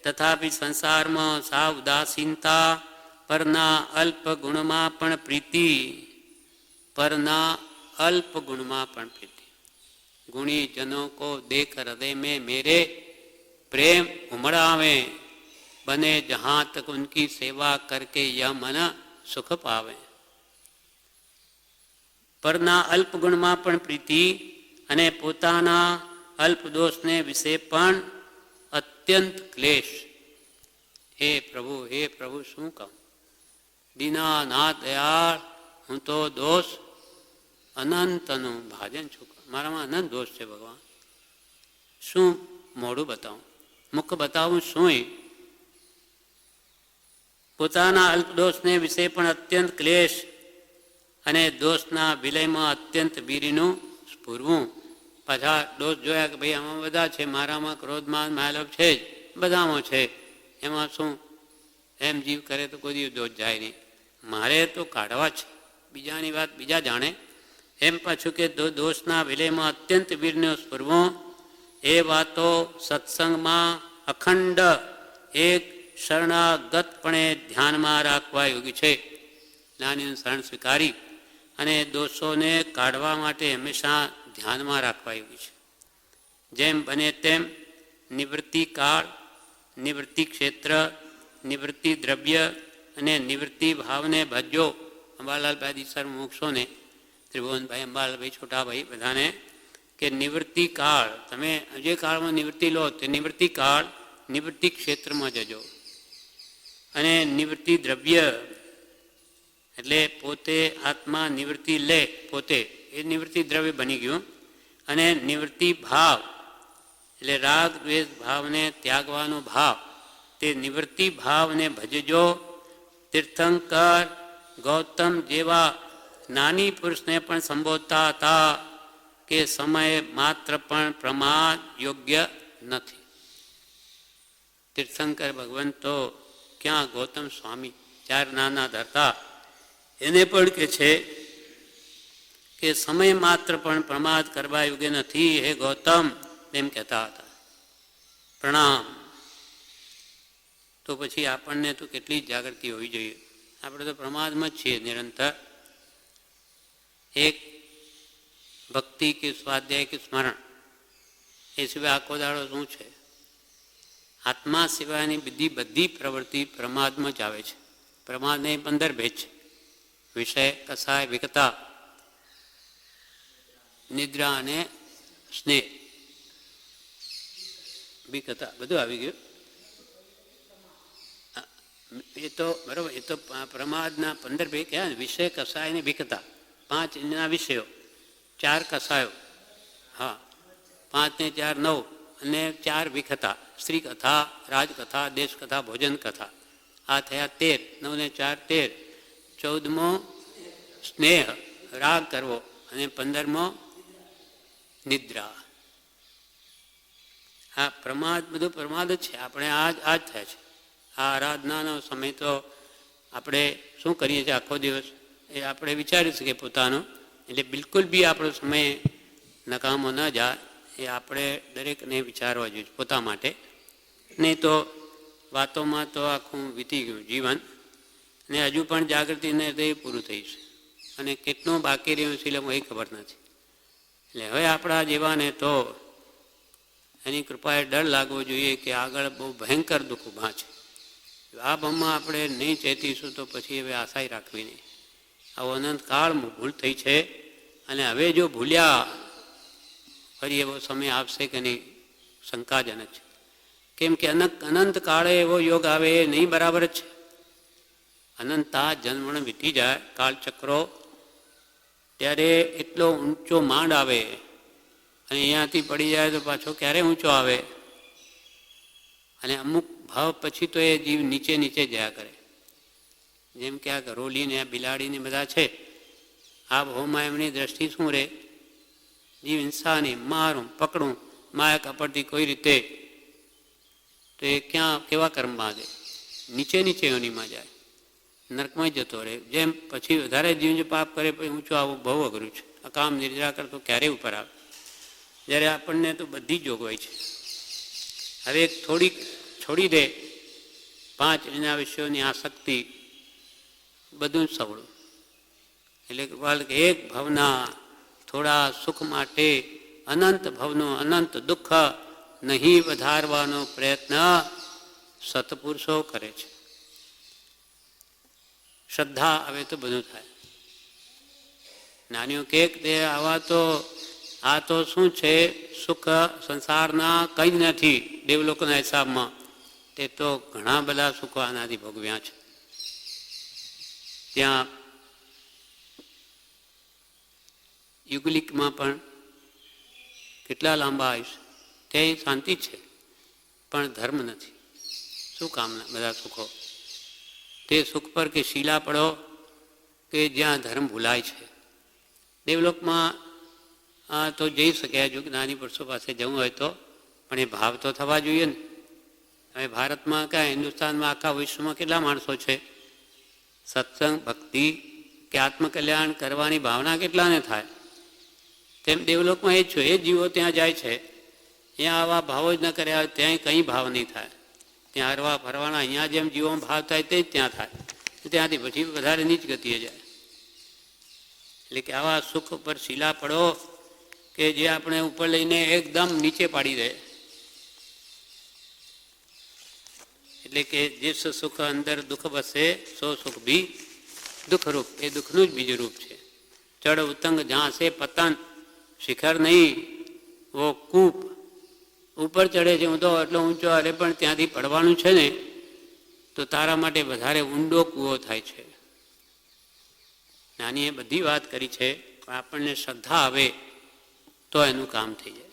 તથાપિ સંસારમાં સાવ ઉદાસીનતા, પરના અલ્પ ગુણમાં પણ પ્રીતિ, પરના અલ્પ ગુણમાં પણ પ્રીતિ. ગુણી જનો કો દેખ હૃદય में मेरे प्रेम उमड़ावे, बने जहाँ तक उनकी सेवा करके यह मन सुख पावे. પરના અલ્પ ગુણમાં પણ પ્રીતિ અને પોતાના અલ્પ દોષને વિશે પણ અત્યંત ક્લેશ. હે પ્રભુ શું કહું, દીનાનાથ દયાળ, હું તો દોષ અનંતનું ભાજન છું. મારામાં અનંત દોષ છે ભગવાન. શું મોઢું બતાવું, મુખ બતાવું શું? પોતાના અલ્પ દોષને વિશે પણ અત્યંત ક્લેશ અને દોષના વિલયમાં અત્યંત વીરીનું સ્ફુરવું. પાછા દોષ જોયા કે ભાઈ આમાં બધા છે, મારામાં ક્રોધમાં માયલોભ છે જ, બધામાં છે, એમાં શું? એમ જીવ કરે તો કોઈ દિવસ દોષ જાય નહીં. મારે તો કાઢવા છે, બીજાની વાત બીજા જાણે. એમ પાછું કે દોષના વિલયમાં અત્યંત વીરનું સ્ફુરવું. એ વાતો સત્સંગમાં અખંડ એક શરણાગતપણે ધ્યાનમાં રાખવા યોગ્ય છે. જ્ઞાનીનું શરણ સ્વીકારી અને દોષોને કાઢવા માટે હંમેશા ધ્યાનમાં રાખવા યોગ્ય છે. જેમ બને તેમ નિવૃત્તિ કાળ, નિવૃત્તિ ક્ષેત્ર, નિવૃત્તિ દ્રવ્ય અને નિવૃત્તિ ભાવને ભજ્યો. અંબાલાલભાઈ દીસર મોક્ષોને, ત્રિભુવનભાઈ, અંબાલાલભાઈ, છોટાભાઈ, બધાને કે નિવૃત્તિ કાળ, તમે જે કાળમાં નિવૃત્તિ લો તે નિવૃત્તિ કાળ નિવૃત્તિ ક્ષેત્રમાં જજો. અને નિવૃત્તિ દ્રવ્ય એટલે પોતે આત્મા નિવૃત્તિ લે, પોતે એ નિવૃત્તિ દ્રવ્ય બની ગયું. અને નિવૃત્તિ ભાવ એટલે રાગ દ્વેષ ભાવને ત્યાગવાનો ભાવ, તે નિવૃત્તિ ભાવને ભજજો. તીર્થંકર ગૌતમ જેવા જ્ઞાની પુરુષને પણ સંબોધતા હતા કે સમય માત્ર પણ પ્રમાદ યોગ્ય નથી. તીર્થંકર ભગવંતો ક્યાં ગૌતમ સ્વામી, ચાર નાના ધરતા, એને પણ કે છે કે સમય માત્ર પણ પ્રમાદ કરવા યોગ્ય નથી હે ગૌતમ, એમ કહેતા હતા. પ્રણામ. તો પછી આપણને તો કેટલી જાગૃતિ હોવી જોઈએ. આપણે તો પ્રમાદમાં જ છીએ નિરંતર. એક ભક્તિ કે સ્વાધ્યાય કે સ્મરણ, એ સિવાય આખો દાડો શું છે? આત્મા સિવાયની બધી પ્રવૃત્તિ પ્રમાદમાં જ આવે છે. પ્રમાદને 15 ભેદ છે: વિષય, કસાય, વિકતા, નિદ્રા અને સ્નેહ. વિકતા બધું આવી ગયું. એ તો બરાબર, એ તો પ્રમાદના 15 ભેદ કયા? વિષય, કસાય અને વિકતા. 5 એના વિષયો, 4 કસાયો, હા, 5 ને 4 9, અને 4 વિકતા. સ્ત્રી કથા, રાજકથા, દેશકથા, ભોજન કથા. આ થયા 13. 9 ને 4 13. 14મો સ્નેહ, રાગ કરવો, અને 15મો નિદ્રા. આ પ્રમાદ, બધું પ્રમાદ જ છે. આપણે આ જ થયા છે. આ આરાધનાનો સમય તો આપણે શું કરીએ છીએ આખો દિવસ એ આપણે વિચારી શકીએ પોતાનો, એટલે બિલકુલ બી આપણો સમય નકામો ન જાય એ આપણે દરેકને વિચારવા જોઈએ પોતા માટે. નહીં તો વાતોમાં તો આખું વીતી ગયું જીવન, ને હજુ પણ જાગૃતિને તે પૂરું થઈ છે અને કેટલું બાકી રહ્યું છે એ ખબર નથી. એટલે હવે આપણા જેવાને તો એની કૃપાએ ડર લાગવો જોઈએ કે આગળ બહુ ભયંકર દુઃખ ઊભા છે. આ ભાવમાં આપણે નહીં ચેતીશું તો પછી હવે આશાય રાખવી નહીં. આવો અનંતકાળ ભૂલ થઈ છે અને હવે જો ભૂલ્યા ફરી એવો સમય આવશે કે નહીં શંકાજનક છે. કેમ કે અનંત કાળે એવો યોગ આવે એ નહીં બરાબર જ છે. અનંતા જન્મણ વીતી જાય કાળચક્રો, ત્યારે એટલો ઊંચો માંડ આવે અને અહીંયાથી પડી જાય તો પાછો ક્યારે ઊંચો આવે, અને અમુક ભાવ પછી તો એ જીવ નીચે નીચે જયા કરે. જેમ કે આ ગરોલીને આ બિલાડીને બધા છે, આ ભાવમાં એમની દ્રષ્ટિ શું રહે, જીવ ઇન્સાની મારું પકડું માયા કપડથી કોઈ રીતે, તો એ ક્યાં કેવા કર્મ બાંધે, નીચે નીચે યોનીમાં જાય, નરકમાં જતો રહે. જેમ પછી વધારે જીવ જો પાપ કરે પછી ઊંચું આવવું બહુ અઘરું છે. આ કામ નિર્જા કરતો ક્યારેય ઉપર આવે, જ્યારે આપણને તો બધી જ જોગવાઈ છે. હવે થોડીક છોડી દે 5 એના વિષયોની આસક્તિ, બધું જ સવળું. એટલે એક ભવના થોડા સુખ માટે અનંત ભવનો અનંત દુઃખ નહીં વધારવાનો પ્રયત્ન સત્પુરુષો કરે છે. શ્રદ્ધા આવે તો બધું થાય. નાનીઓ કે આવા તો આ તો શું છે, સુખ સંસારના કંઈ જ નથી દેવલોકના હિસાબમાં, તે તો ઘણા બધા સુખો આનાથી ભોગવ્યા છે. ત્યાં યુગલિકમાં પણ કેટલા લાંબા આયુષ્ય, તે શાંતિ છે પણ ધર્મ નથી. શું કામના બધા સુખો? તે સુખ પર કે શીલા પડો કે જ્યાં ધર્મ ભૂલાય છે. દેવલોકમાં તો જઈ શક્યા જો નાની પુરુષો પાસે જવું હોય તો, પણ એ ભાવ તો થવા જોઈએ ને. હવે ભારતમાં ક્યાં હિન્દુસ્તાનમાં આખા વિશ્વમાં કેટલા માણસો છે, સત્સંગ ભક્તિ કે આત્મકલ્યાણ કરવાની ભાવના કેટલાને થાય? તેમ દેવલોકમાં એ જ છે, એ જીવો ત્યાં જાય છે, ત્યાં આવા ભાવો જ ન કર્યા હોય ત્યાં કંઈ ભાવ નહીં થાય. ત્યાં હરવા ફરવાના અહીંયા જેમ જીવોમાં ભાવ થાય તે જ ત્યાં થાય, ત્યાંથી પછી વધારે નીચ ગતિએ જાય. એટલે કે આવા સુખ પર શીલા પડો કે જે આપણે ઉપર લઈને એકદમ નીચે પાડી દે. એટલે કે જે સુખ અંદર દુઃખ બસે સો સુખ ભી દુઃખરૂપ, એ દુઃખનું જ બીજું રૂપ છે. ચડ ઉતંગ જ્યાં સે પતન, શિખર નહીં વો કૂપ. ઉપર ચડે છે હું તો એટલો ઊંચો, અરે પણ ત્યાંથી પડવાનું છે ને તો તારા માટે વધારે ઊંડો કૂવો થાય છે. નાની એ બધી વાત કરી છે, પણ આપણને શ્રદ્ધા આવે તો એનું કામ થઈ જાય.